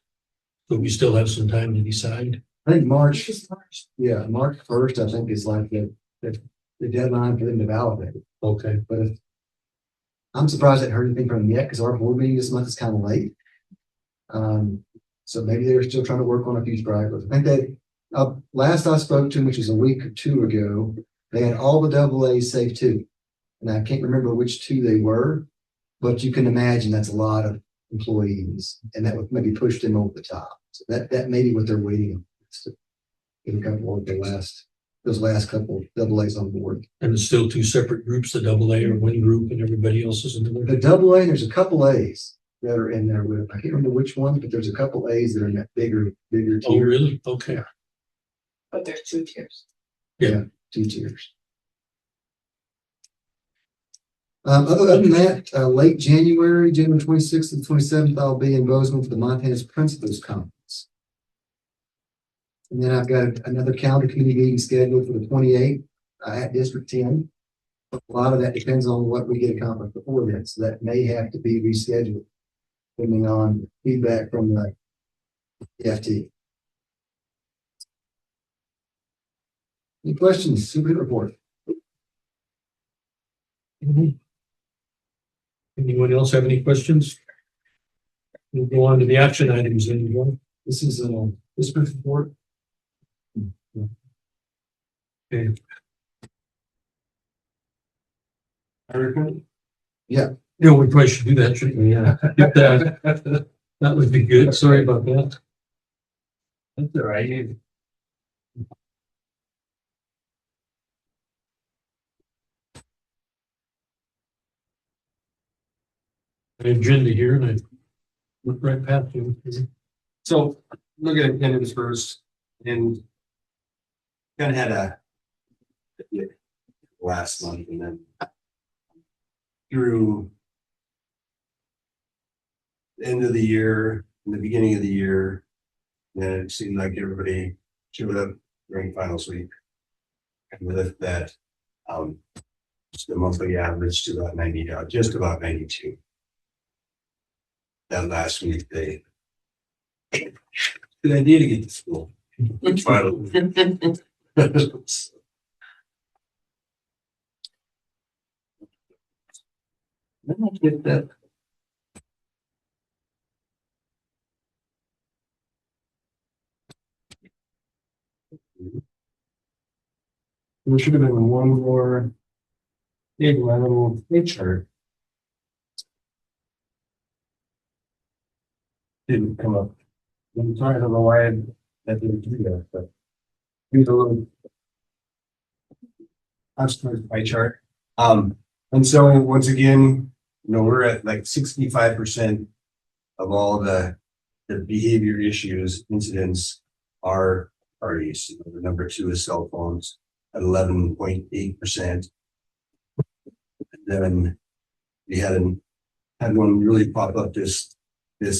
but we still have some time to decide.
I think March 1st, I think is like the deadline for them to validate it.
Okay.
But I'm surprised I haven't heard anything from them yet because our board meeting this month is kind of late. So maybe they're still trying to work on a few stragglers. I think last I spoke to them, which was a week or two ago, they had all the AA's safe too. And I can't remember which two they were, but you can imagine that's a lot of employees, and that would maybe push them over the top. So that may be what they're waiting on, to get a couple of those last couple AA's on board.
And it's still two separate groups, the AA or one group and everybody else is in there.
The AA, there's a couple A's that are in there with, I can't remember which one, but there's a couple A's that are in that bigger tier.
Oh, really? Okay.
But there's 2 tiers.
Yeah, 2 tiers. Other than that, late January 26th and 27th, I'll be in Bozeman for the Montana's Principals Conference. And then I've got another calendar committee meeting scheduled for the 28th at District 10. A lot of that depends on what we get accomplished before then, so that may have to be rescheduled, depending on feedback from the FT. Any questions? Super report.
Anyone else have any questions? We'll go on to the action items then.
This is a district report.
Okay.
Yeah.
Yeah, we probably should do that, shouldn't we? Yeah. That would be good. Sorry about that. That's all right. Agenda here, and I look right past you.
So look at attendance first, and kind of had a last month, and then through the end of the year, and the beginning of the year, and it seemed like everybody showed up during finals week. And with that, the monthly average to about 90, just about 92. That last week, good idea to get to school. Finally. Get that. There should have been one more. Maybe my little pay chart. Didn't come up. I'm sorry, I don't know why that didn't do that, but. Here's a little. Customers pie chart. And so once again, we're at like 65% of all the behavior issues, incidents are parties. The number 2 is cell phones at 11.8%. Then we had one really pop up this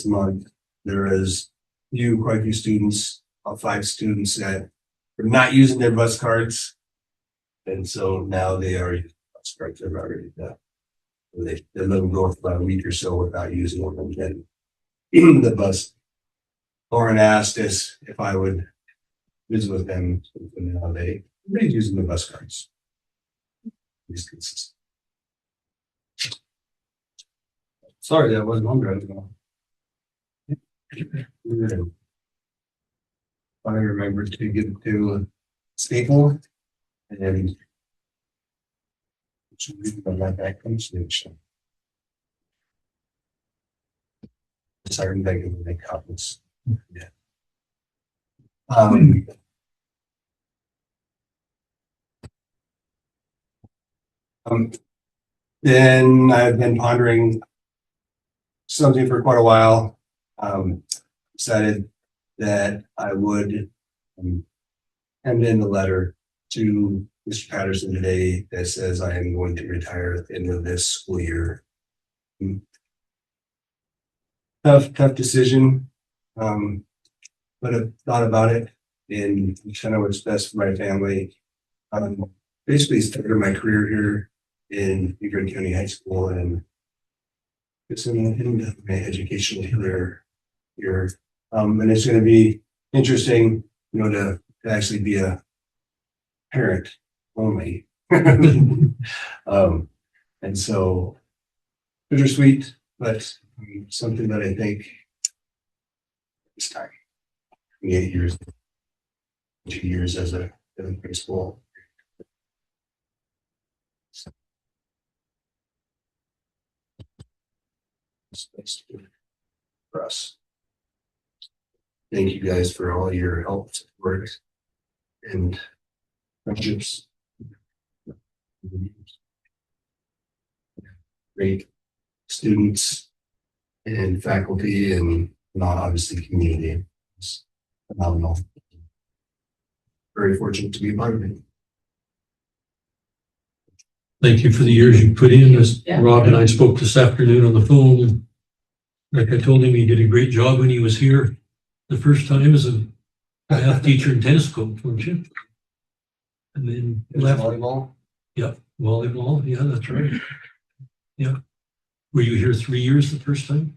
month. There is quite a few students, 5 students that are not using their bus cards. And so now they already they've already they let them go for about a week or so without using them. And then the bus, Lauren asked us if I would visit with them. And now everybody's using the bus cards. It's consistent. Sorry, that wasn't longer. I remembered to get to Staple and my back station. Sorry, begging to make copies. Yeah. Then I've been pondering something for quite a while. Decided that I would hand in the letter to Mr. Patterson today that says I am going to retire at the end of this school year. Tough decision, but I've thought about it and kind of what's best for my family. Basically started my career here in Beaver County High School and it's in my educational career here. And it's going to be interesting, to actually be a parent only. And so bittersweet, but something that I think it's time. 8 years, 2 years as a principal. It's for us. Thank you guys for all your help, support, and friendships. Great students and faculty and not obviously community. It's phenomenal. Very fortunate to be a part of it.
Thank you for the years you put in. As Rob and I spoke this afternoon on the phone. Like I told him, he did a great job when he was here the first time as a math teacher and tennis coach, weren't you? And then left.
Volleyball.
Yep, volleyball. Yeah, that's right. Yeah. Were you here 3 years the first time?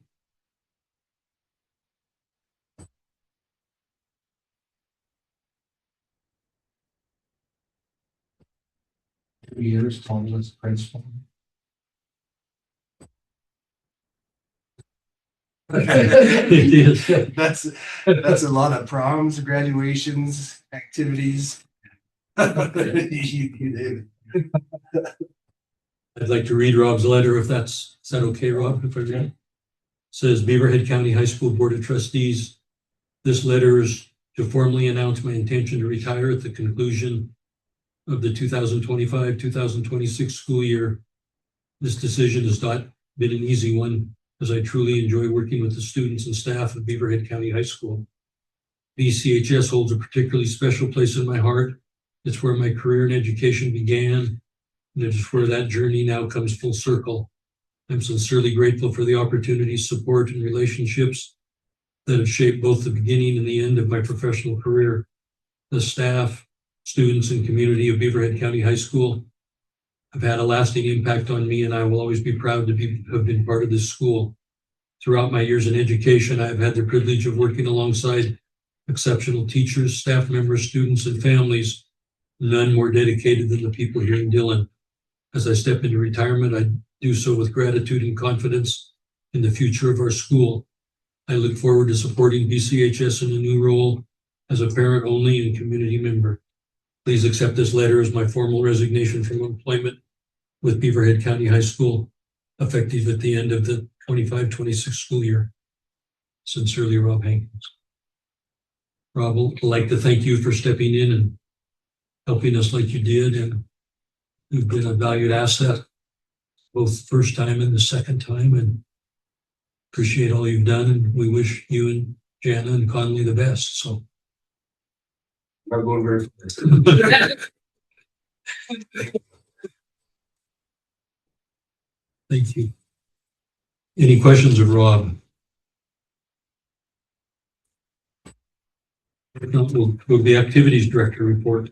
Years, Tony was principal.
It is.
That's a lot of proms, graduations, activities. You did.
I'd like to read Rob's letter if is that okay, Rob? If I read it? Says Beaverhead County High School Board of Trustees. This letter is to formally announce my intention to retire at the conclusion of the 2025-2026 school year. This decision has not been an easy one, as I truly enjoy working with the students and staff of Beaverhead County High School. BCHS holds a particularly special place in my heart. It's where my career in education began, and it is where that journey now comes full circle. I'm sincerely grateful for the opportunities, support, and relationships that have shaped both the beginning and the end of my professional career. The staff, students, and community of Beaverhead County High School have had a lasting impact on me, and I will always be proud to have been part of this school. Throughout my years in education, I have had the privilege of working alongside exceptional teachers, staff members, students, and families, none more dedicated than the people here in Dillon. As I step into retirement, I do so with gratitude and confidence in the future of our school. I look forward to supporting BCHS in a new role as a parent only and community member. Please accept this letter as my formal resignation from employment with Beaverhead County High School, effective at the end of the 25-26 school year. Sincerely, Rob Hankins. Rob, I'd like to thank you for stepping in and helping us like you did, and you've been a valued asset, both first time and the second time, and appreciate all you've done, and we wish you and Jana and Conley the best, so.
Not going very
Thank you. Any questions of Rob? If not, we'll go to the activities director report.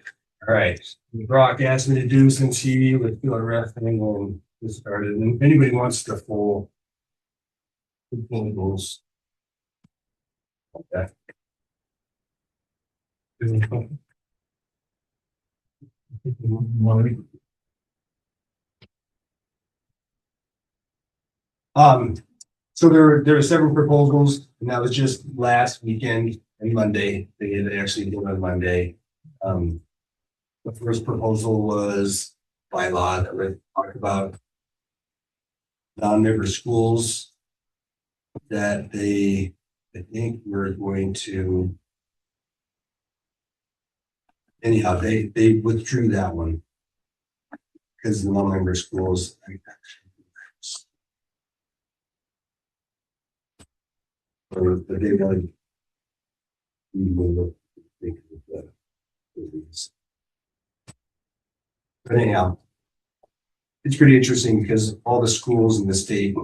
All right. Brock asked me to do since he was doing wrestling and just started. And if anybody wants the full goals. Okay. So there were several proposals, and that was just last weekend and Monday. They actually did on Monday. The first proposal was by law that we talked about non-member schools that I think we're going to, anyhow, they withdrew that one because the non-member schools. Or that they really but anyhow, it's pretty interesting because all the schools in the state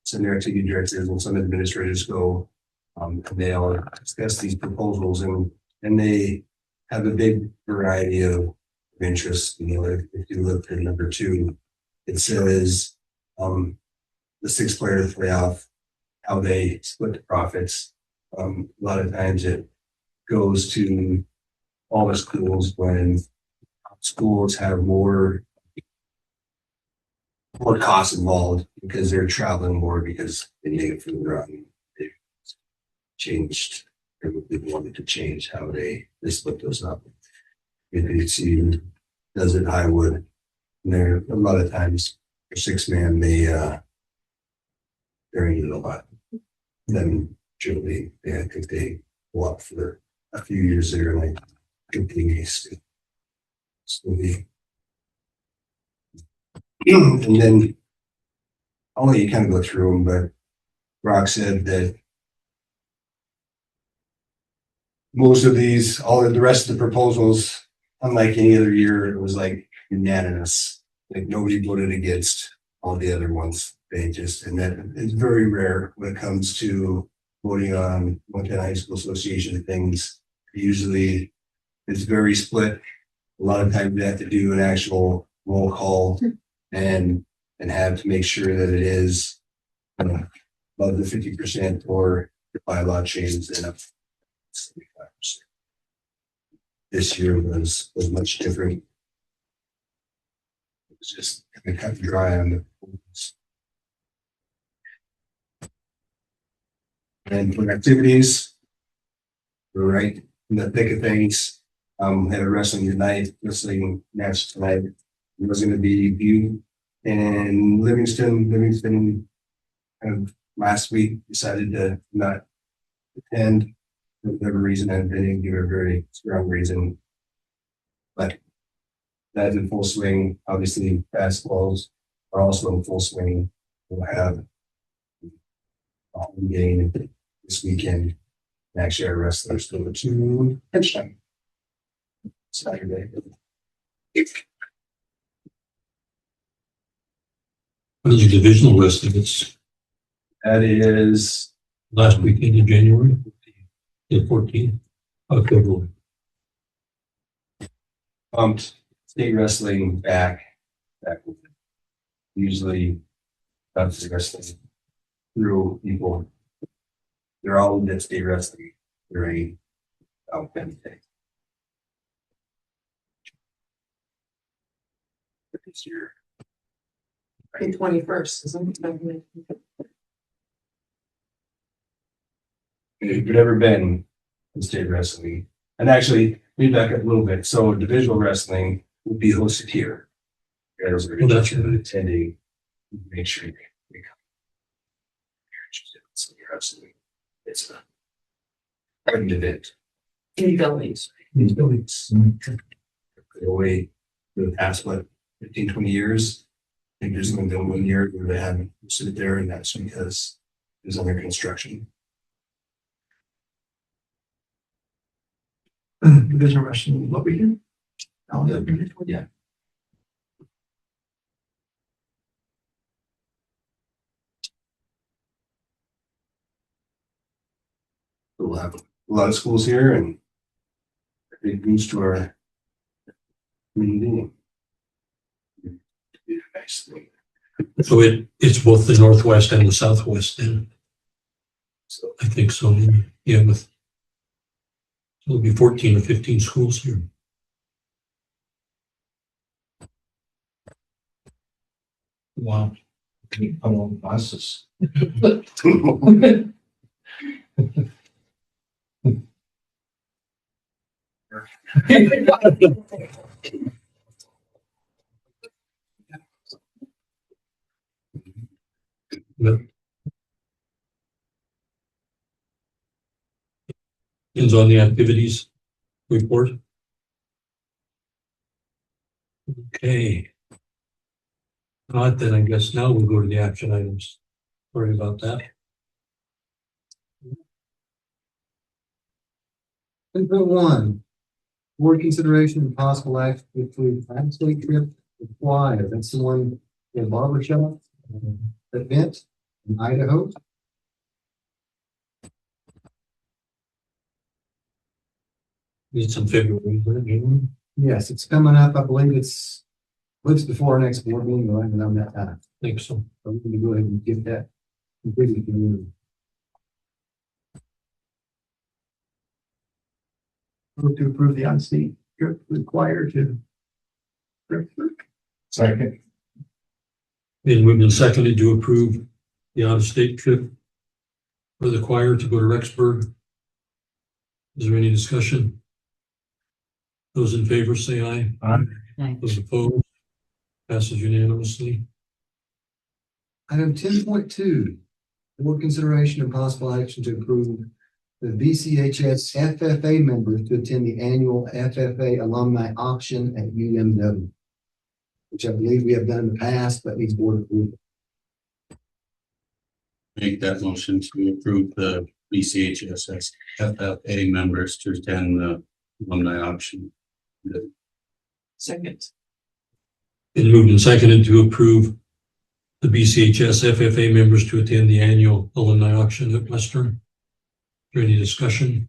send their activity directors and some administrators go, and they all discuss these proposals and they have a big variety of interests. You know, if you look at number 2, it says the 6-player playoff, how they split the profits. A lot of times it goes to all the schools when schools have more costs involved because they're traveling more because they make it for the run. They changed, they wanted to change how they split those up. If you see does it Highwood, and there a lot of times for 6-man they're in a lot. Then generally I think they go up for a few years there and like competing slowly. And then I'll let you kind of go through them, but Brock said that most of these, all of the rest of the proposals, unlike any other year, it was like unanimous. Like nobody voted against all the other ones. They just, and that is very rare when it comes to voting on Montana High School Association things. Usually it's very split. A lot of times you have to do an actual roll call and have to make sure that it is above the 50% or the bylaw change then up 75%. This year was much different. It was just kind of cut and dry on the polls. And for activities, we're right in the thick of things. Had a wrestling tonight, wrestling match tonight. It was going to be Butte and Livingston. Livingston last week decided to not attend for whatever reason. I didn't give a very strong reason, but that's in full swing. Obviously, basketballs are also in full swing. We'll have a home game this weekend. And actually, our wrestlers go to Hedgehog Saturday.
What is your divisional wrestling? It's
That is
last weekend in January, the 14th October.
Bumped state wrestling back. Usually that's the wrestling through people. They're all in state wrestling during Wednesday. This year.
The 21st, isn't it?
If you've ever been in state wrestling, and actually me back up a little bit. So divisional wrestling will be hosted here. Guys are
Well, that's
interested in
right.
attending. Make sure you come. So you're absolutely, it's a an event.
In buildings.
These buildings. Away for the past, 15, 20 years. I think there's only been 1 year where they haven't sit there, and that's because it was under construction.
Division wrestling, what weekend?
Yeah. We'll have a lot of schools here and a big boost to our community. Yeah, nice thing.
So it's both the Northwest and the Southwest then.
So
I think so. Yeah, with it'll be 14 or 15 schools here. Wow.
Keep on buses.
But ends on the activities report. Okay. Not then, I guess now we'll go to the action items. Sorry about that.
10.1, board consideration and possible action to include out-of-state trip required. That's the one in barbershop event in Idaho.
It's in February. Right?
Yes, it's coming up. I believe it's before our next board meeting, right around that time.
I think so.
So we're going to go ahead and get that completed. Move to approve the on-state trip required to.
Second.
Been moved and seconded to approve the out-of-state trip for the choir to go to Rexburg. Is there any discussion? Those in favor say aye.
Aye.
Those opposed? Passes unanimously.
Item 10.2, board consideration and possible action to approve the BCHS FFA members to attend the annual FFA alumni auction at UMW, which I believe we have done in the past, but needs board approval.
Make that motion to approve the BCHS FFA members to attend the alumni auction.
Second.
Been moved and seconded to approve the BCHS FFA members to attend the annual alumni auction at Western. Is there any discussion?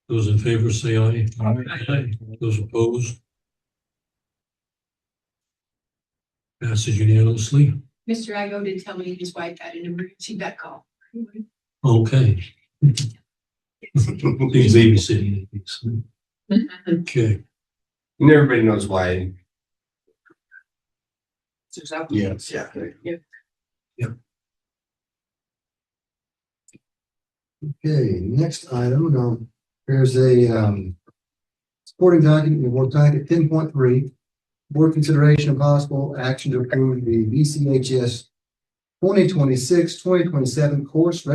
Those in favor say aye. Aye. Those opposed? Passes unanimously.
Mr. Igo did tell me his wife had an emergency vet call.
Okay. Please babysitting. Okay.
And everybody knows why.
Yes.
Yeah.
Okay, next item, there's a supporting document, the board docket 10.3. Board consideration and possible action to approve the BCHS 2026-2027 course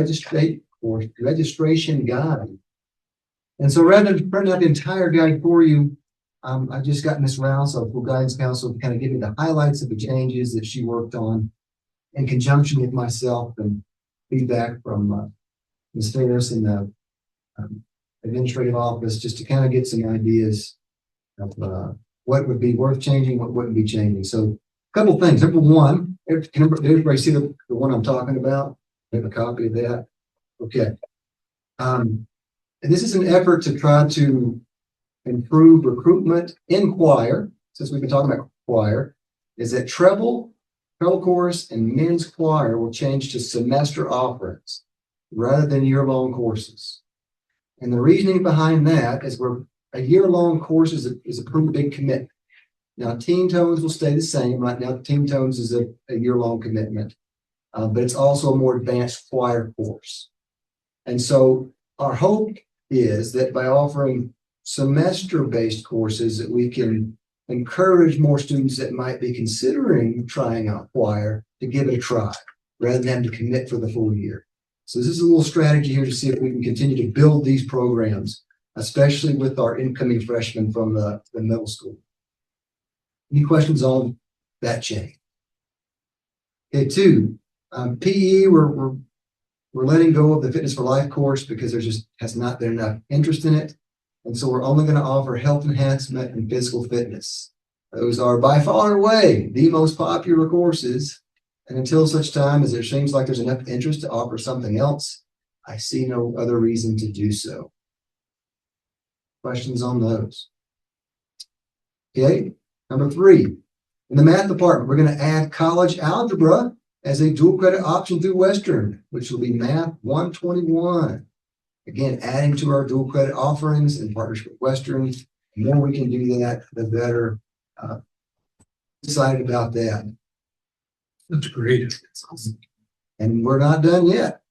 registration guide. And so rather than print out the entire guide for you, I've just gotten Ms. Rouse of School Guidance Council to kind of give me the highlights of the changes that she worked on in conjunction with myself and feedback from Ms. Ferris in the administrative office, just to kind of get some ideas of what would be worth changing, what wouldn't be changing. So a couple things. Number one, can everybody see the one I'm talking about? I have a copy of that. Okay. And this is an effort to try to improve recruitment in choir, since we've been talking about choir, is that treble chorus, and men's choir will change to semester offerings rather than year-long courses. And the reasoning behind that is a year-long course is a pretty big commitment. Now, Teen Tones will stay the same. Right now, Teen Tones is a year-long commitment, but it's also a more advanced choir course. And so our hope is that by offering semester-based courses that we can encourage more students that might be considering trying out choir to give it a try rather than to commit for the full year. So this is a little strategy here to see if we can continue to build these programs, especially with our incoming freshmen from the middle school. Any questions on that chain? Okay, 2, PE, we're letting go of the Fitness for Life course because there just has not been enough interest in it. And so we're only going to offer health enhancement and physical fitness. Those are by far and away the most popular courses. And until such time as it seems like there's enough interest to offer something else, I see no other reason to do so. Questions on those? Okay, number 3. In the math department, we're going to add college algebra as a dual credit option through Western, which will be Math 121. Again, adding to our dual credit offerings in partnership with Western. The more we can do that, the better. Excited about that.
That's great.
That's awesome. And we're not done yet.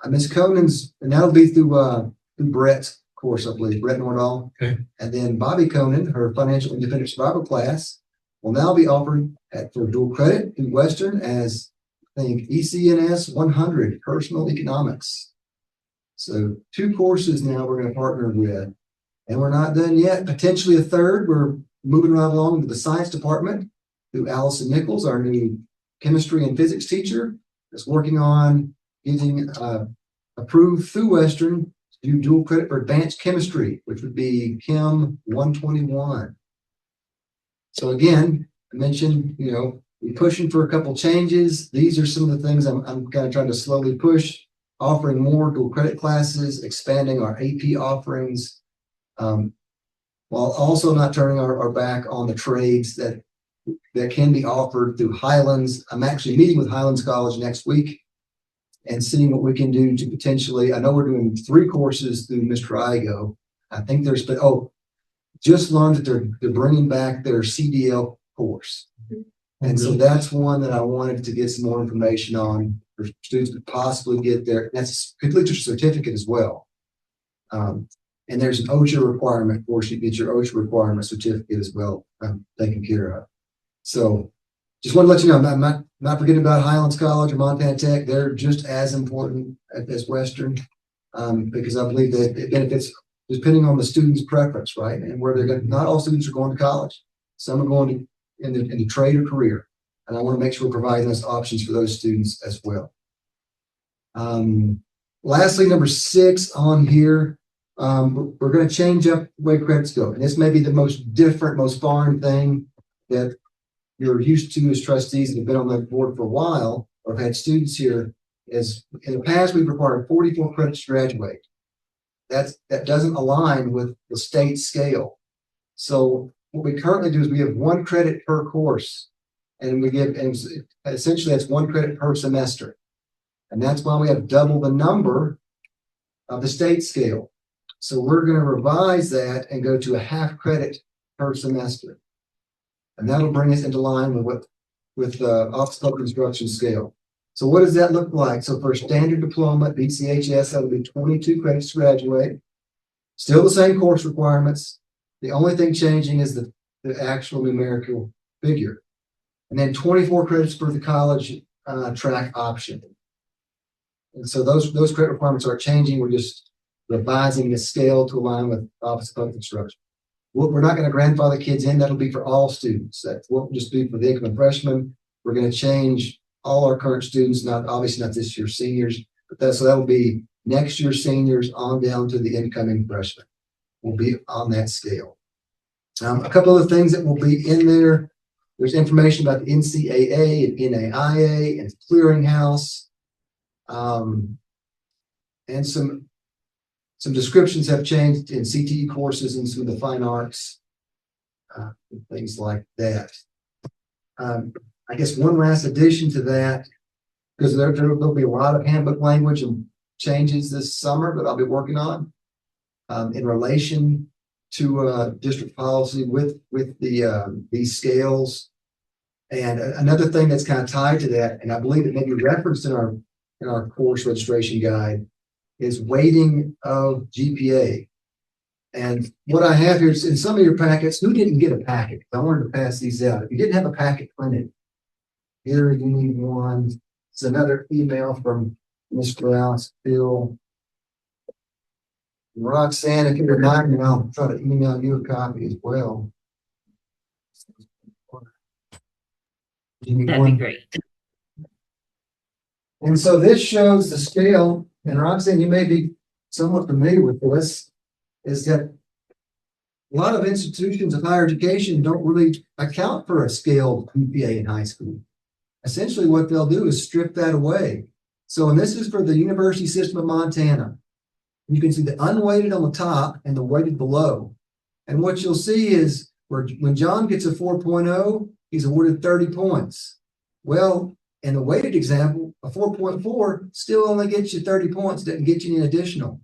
Ms. Conan's, and that'll be through Brett's course, I believe, Brett Nordahl.
Okay.
And then Bobby Conan, her financial independent survival class, will now be offered for dual credit through Western as, I think, ECNS 100, Personal Economics. So 2 courses now we're going to partner with. And we're not done yet. Potentially a third. We're moving right along to the science department through Allison Nichols, our new chemistry and physics teacher, that's working on getting approved through Western to do dual credit for advanced chemistry, which would be Chem 121. So again, I mentioned, we're pushing for a couple changes. These are some of the things I'm kind of trying to slowly push, offering more dual credit classes, expanding our AP offerings, while also not turning our back on the trades that can be offered through Highlands. I'm actually meeting with Highlands College next week and seeing what we can do to potentially, I know we're doing 3 courses through Mr. Igo. I think there's been, just learned that they're bringing back their CDL course. And so that's one that I wanted to get some more information on for students to possibly get there. That's a complete certificate as well. And there's an OSHA requirement for you to get your OSHA requirement certificate as well, taken care of. So just want to let you know, I'm not forgetting about Highlands College or Montana Tech. They're just as important as Western, because I believe that it benefits depending on the student's preference, right? And where they're going. Not all students are going to college. Some are going in the trade or career, and I want to make sure we're providing those options for those students as well. Lastly, number 6 on here, we're going to change up the way credits go, and this may be the most different, most foreign thing that you're used to as trustees that have been on the board for a while or have had students here. Is in the past we've required 44 credits to graduate. That doesn't align with the state scale. So what we currently do is we have 1 credit per course, and essentially that's 1 credit per semester. And that's why we have double the number of the state scale. So we're going to revise that and go to a half credit per semester. And that'll bring us into line with the Office of Public Instruction scale. So what does that look like? So for a standard diploma at BCHS, that would be 22 credits to graduate. Still the same course requirements. The only thing changing is the actual numerical figure. And then 24 credits for the college track option. And so those credit requirements are changing. We're just revising the scale to align with Office of Public Instruction. We're not going to grandfather kids in. That'll be for all students. That won't just be for the incoming freshmen. We're going to change all our current students, obviously not this year's seniors, but so that'll be next year's seniors on down to the incoming freshmen. Will be on that scale. A couple of the things that will be in there. There's information about the NCAA and NAIA and clearinghouse. And some descriptions have changed in CTE courses and some of the fine arts, things like that. I guess one last addition to that, because there'll be a lot of handbook language and changes this summer that I'll be working on in relation to district policy with these scales. And another thing that's kind of tied to that, and I believe it may be referenced in our course registration guide, is weighting of GPA. And what I have here is in some of your packets, who didn't get a packet? I wanted to pass these out. If you didn't have a packet printed, here you need one. It's another email from Ms. Rouse, Phil, Roxanne. If you remind me, I'll try to email you a copy as well.
That'd be great.
And so this shows the scale, and Roxanne, you may be somewhat familiar with this, is that a lot of institutions of higher education don't really account for a scaled GPA in high school. Essentially, what they'll do is strip that away. So, and this is for the University System of Montana. You can see the unweighted on the top and the weighted below. And what you'll see is when John gets a 4.0, he's awarded 30 points. Well, in the weighted example, a 4.4 still only gets you 30 points, doesn't get you any additional.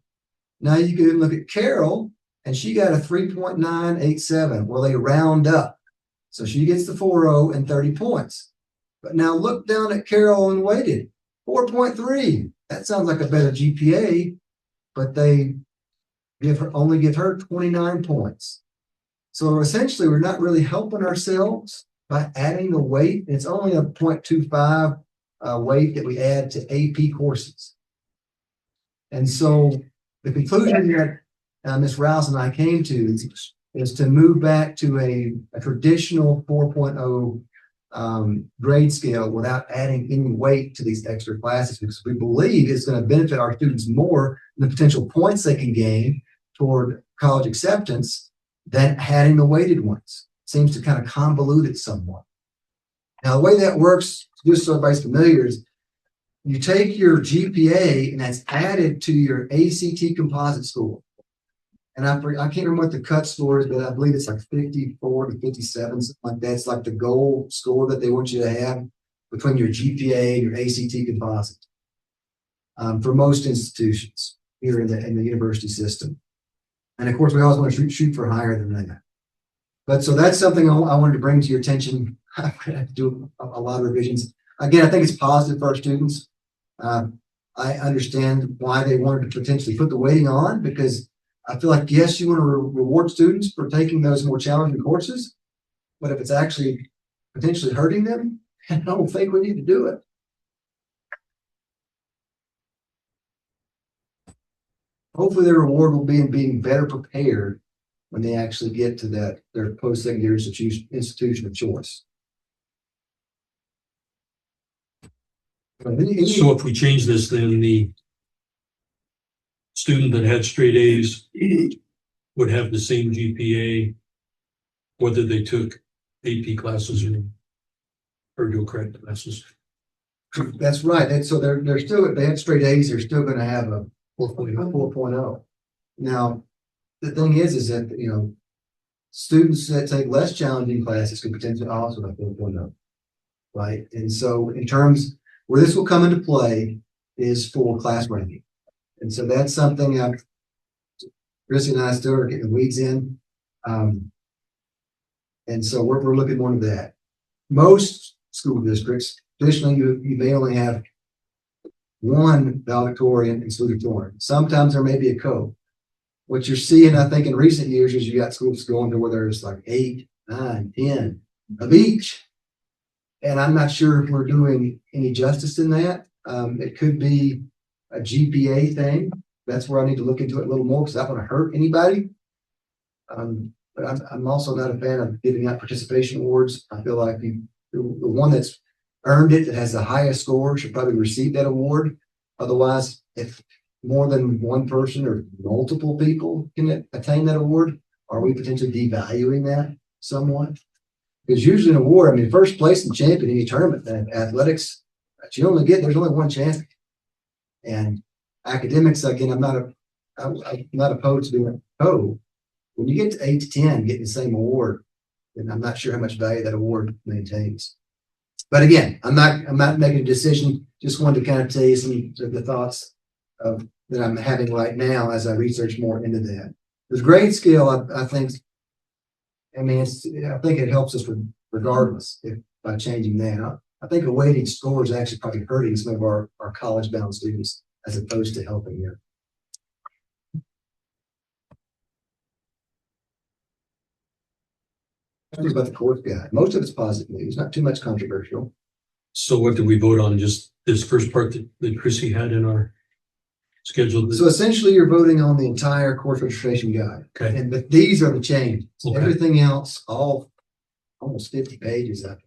Now you can look at Carol, and she got a 3.987. Well, they round up. So she gets the 4.0 and 30 points. But now look down at Carol and weighted, 4.3. That sounds like a better GPA, but they only give her 29 points. So essentially, we're not really helping ourselves by adding the weight. It's only a 0.25 weight that we add to AP courses. And so the conclusion that Ms. Rouse and I came to is to move back to a traditional 4.0 grade scale without adding any weight to these extra classes, because we believe it's going to benefit our students more than the potential points they can gain toward college acceptance than adding the weighted ones. Seems to kind of convolute it somewhat. Now, the way that works, just so everybody's familiar, is you take your GPA and that's added to your ACT composite score. And I can't remember what the cut score is, but I believe it's like 54 to 57, something like that. It's like the goal score that they want you to have between your GPA and your ACT composite for most institutions here in the university system. And of course, we always want to shoot for higher than that. But so that's something I wanted to bring to your attention. I'm going to have to do a lot of revisions. Again, I think it's positive for our students. I understand why they wanted to potentially put the weighting on, because I feel like, yes, you want to reward students for taking those more challenging courses, but if it's actually potentially hurting them, I don't think we need to do it. Hopefully their reward will be in being better prepared when they actually get to their post-secondary institution of choice.
So if we change this, then the student that had straight A's would have the same GPA, whether they took AP classes or Purdue credit classes.
That's right. So they're still, if they had straight A's, they're still going to have a 4.0. Now, the thing is that, you know, students that take less challenging classes could potentially also have 4.0, right? And so in terms where this will come into play is for class ranking. And so that's something Chrissy and I still are getting the weeds in. And so we're looking more into that. Most school districts, traditionally, you may only have one valedictorian and salutatorian. Sometimes there may be a co. What you're seeing, I think, in recent years is you got schools going to where there's like 8, 9, 10 of each. And I'm not sure if we're doing any justice in that. It could be a GPA thing. That's where I need to look into it a little more, because I don't want to hurt anybody. But I'm also not a fan of giving out participation awards. I feel like the one that's earned it, that has the highest score, should probably receive that award. Otherwise, if more than one person or multiple people can attain that award, are we potentially devaluing that somewhat? Because usually an award, I mean, first place and champion in any tournament in athletics, there's only one champion. And academics, again, I'm not opposed to doing a co. When you get to 8 to 10, getting the same award, then I'm not sure how much value that award maintains. But again, I'm not making a decision. Just wanted to kind of tell you some of the thoughts that I'm having right now as I research more into that. This grade scale, I think it helps us regardless by changing that. I think a weighting score is actually probably hurting some of our college-bound students as opposed to helping them. It's about the course guide. Most of it's positive news, not too much controversial.
So what did we vote on? Just this first part that Chrissy had in our schedule?
So essentially, you're voting on the entire course registration guide.
Okay.
And but these are the changes.
Okay.
Everything else, all almost 50 pages of it,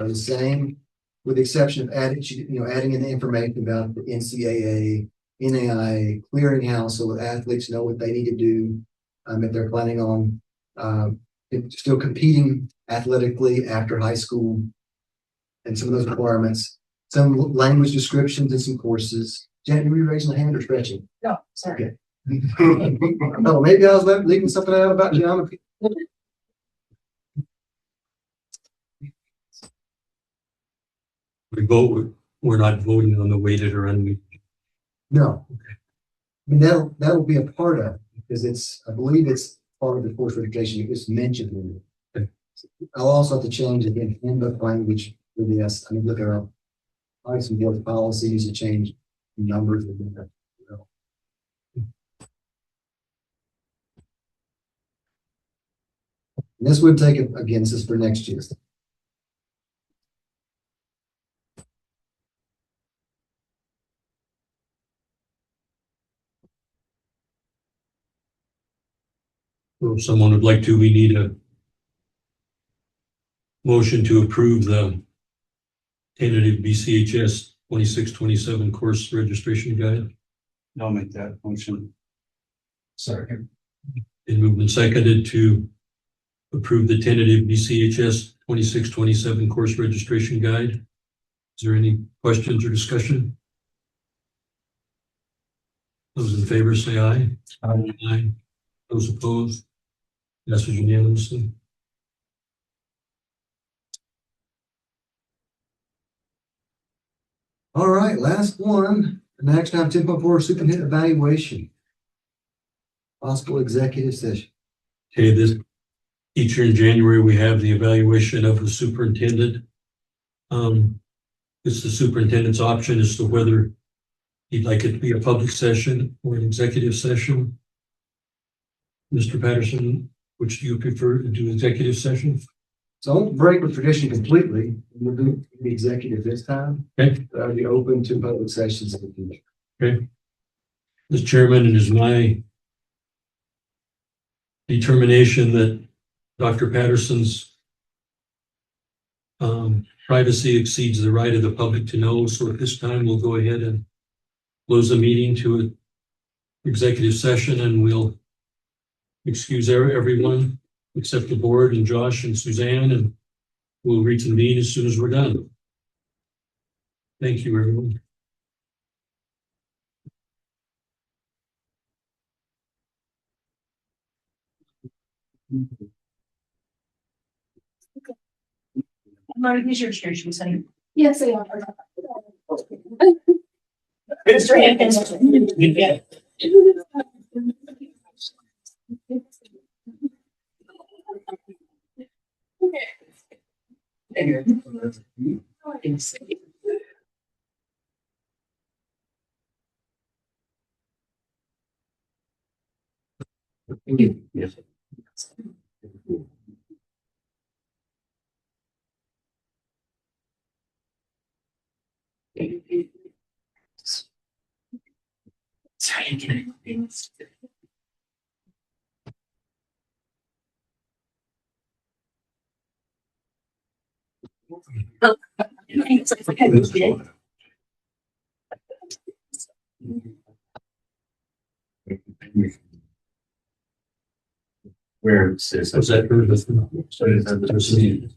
are the same, with the exception of adding in the information about the NCAA, NAIA, clearinghouse, so that athletes know what they need to do if they're planning on still competing athletically after high school, and some of those requirements, some language descriptions and some courses. Janet, were you raising a hand or stretching?
No, sorry.
Okay. Oh, maybe I was leaving something out about geometry.
We're not voting on the weighted or unweighted.
No. I mean, that'll be a part of it, because I believe it's part of the course registration. It's mentioned in it.
Okay.
I'll also have to change again handbook language for this. I mean, look at our some board policies to change numbers within that. And this would take it again. This is for next year.
Or if someone would like to, we need a motion to approve the tentative BCHS 26-27 course registration guide.
I'll make that motion.
Second.
Been moved and seconded to approve the tentative BCHS 26-27 course registration guide. Is there any questions or discussion? Those in favor say aye. Aye. Those opposed? Passes unanimously.
All right, last one. An action item 10.4 superintendent evaluation. Possible executive session.
Okay, each year in January, we have the evaluation of the superintendent. It's the superintendent's option as to whether he'd like it to be a public session or an executive session. Mr. Patterson, which do you prefer to do executive session?
So I won't break with tradition completely. We'll do the executive this time.
Okay.
But I'll be open to public sessions in the future.
Okay. Mr. Chairman, it is my determination that Dr. Patterson's privacy exceeds the right of the public to know. So at this time, we'll go ahead and close the meeting to an executive session, and we'll excuse everyone except the board and Josh and Suzanne, and we'll reconvene as soon as we're done. Thank you, everyone.
Marty, these are your shoes, honey.
Yes, they are.
Mr. Hankins.
Yes.
Sorry, I'm getting
Where it says.
Was that heard? Let's go.
See,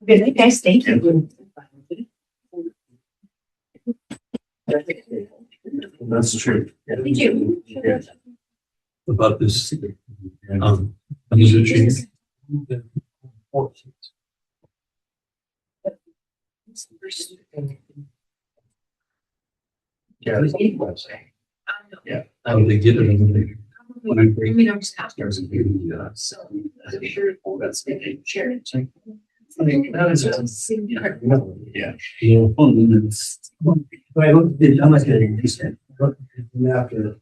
Good, guys, thank you.
That's true.
Thank you.
About this, position.
Yeah, there's a website. Yeah.
How do they get it over there?
When I break
I'm just asking.
there's a big,
So, I'm sure that's maybe share it.
I mean, that is a-
Yeah.
yeah.
Yeah.
But I looked, I'm not getting decent. After,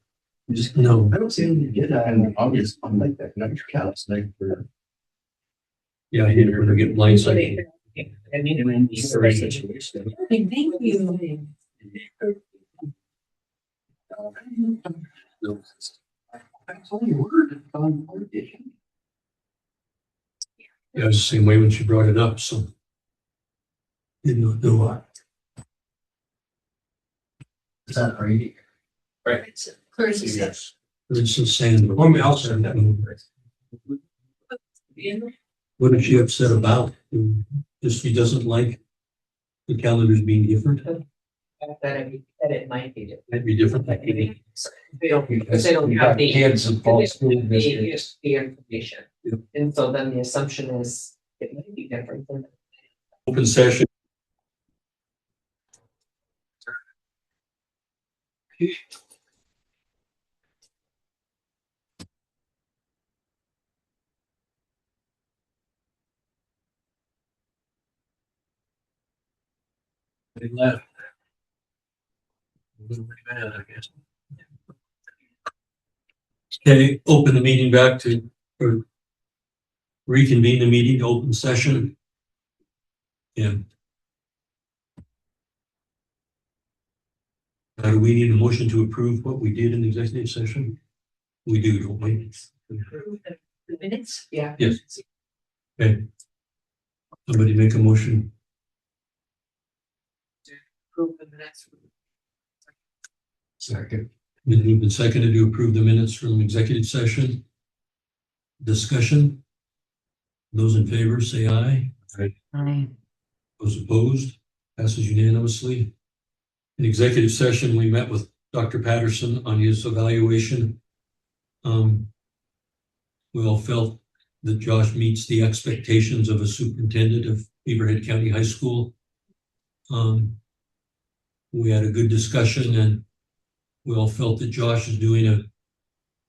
just,
No.
I don't see anything get that.
And obviously, I'm like that, not your cows, like for.
Yeah, I hate it when they get blindsided.
I mean,
In every situation.
thank you.
That's all you word. On board, did you?
Yeah, it was the same way when she brought it up, so. Didn't know what.
Is that right?
Right.
Clarissa said.
Yes.
It's just saying.
Well, we also-
What is she upset about? Just she doesn't like the calendars being different?
That it might be different.
Might be different.
They don't, because they don't
We
have
got
the.
kids in both school
the
districts.
the information.
Yep.
And so then the assumption is it might be different than.
Open session. They left. A little bit mad, I guess. Okay, open the meeting back to, or reconvene the meeting to open session. Yeah. Do we need a motion to approve what we did in the executive session? We do, don't we?
The minutes? Yeah.
Yes. Okay. Somebody make a motion.
Approve the minutes.
Second. Been moved and seconded to approve the minutes from executive session. Discussion. Those in favor, say aye.
Aye.
Those opposed, passes unanimously. In executive session, we met with Dr. Patterson on his evaluation. We all felt that Josh meets the expectations of a superintendent of Beaverhead County High School. We had a good discussion and we all felt that Josh is doing a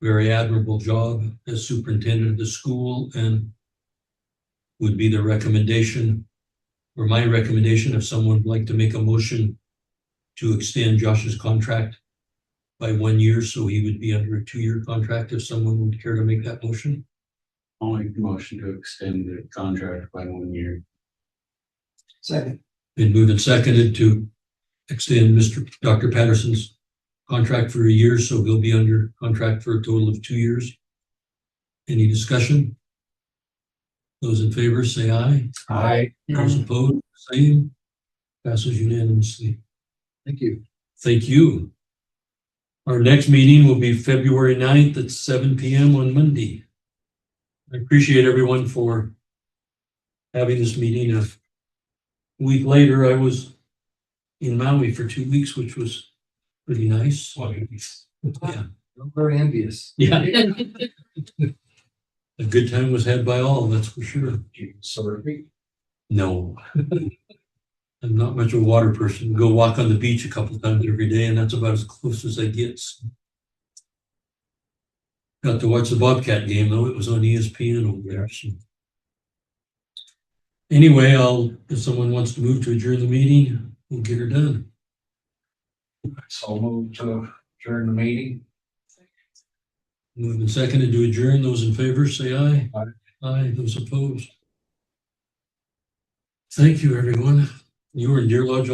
very admirable job as superintendent of the school and would be the recommendation or my recommendation if someone would like to make a motion to extend Josh's contract by 1 year, so he would be under a 2-year contract if someone would care to make that motion.
I'll make the motion to extend the contract by 1 year.
Second.
Been moved and seconded to extend Dr. Patterson's contract for 1 year, so he'll be under contract for a total of 2 years. Any discussion? Those in favor say aye.
Aye.
Those opposed, same. Passes unanimously.
Thank you.
Thank you. Our next meeting will be February 9th at 7 p.m. on Monday. I appreciate everyone for having this meeting. A week later, I was in Maui for 2 weeks, which was pretty nice. Yeah.
I'm very envious.
Yeah. A good time was had by all, that's for sure. No. I'm not much of a water person. Go walk on the beach a couple times every day, and that's about as close as I get. Got to watch the Bobcat game, though. It was on ESPN over there. So. Anyway, if someone wants to move to adjourn the meeting, we'll get her done.
So move to adjourn the meeting.
Moved and seconded to adjourn. Those in favor, say aye.
Aye.
Aye. Those opposed. Thank you, everyone. You were in Deer Lodge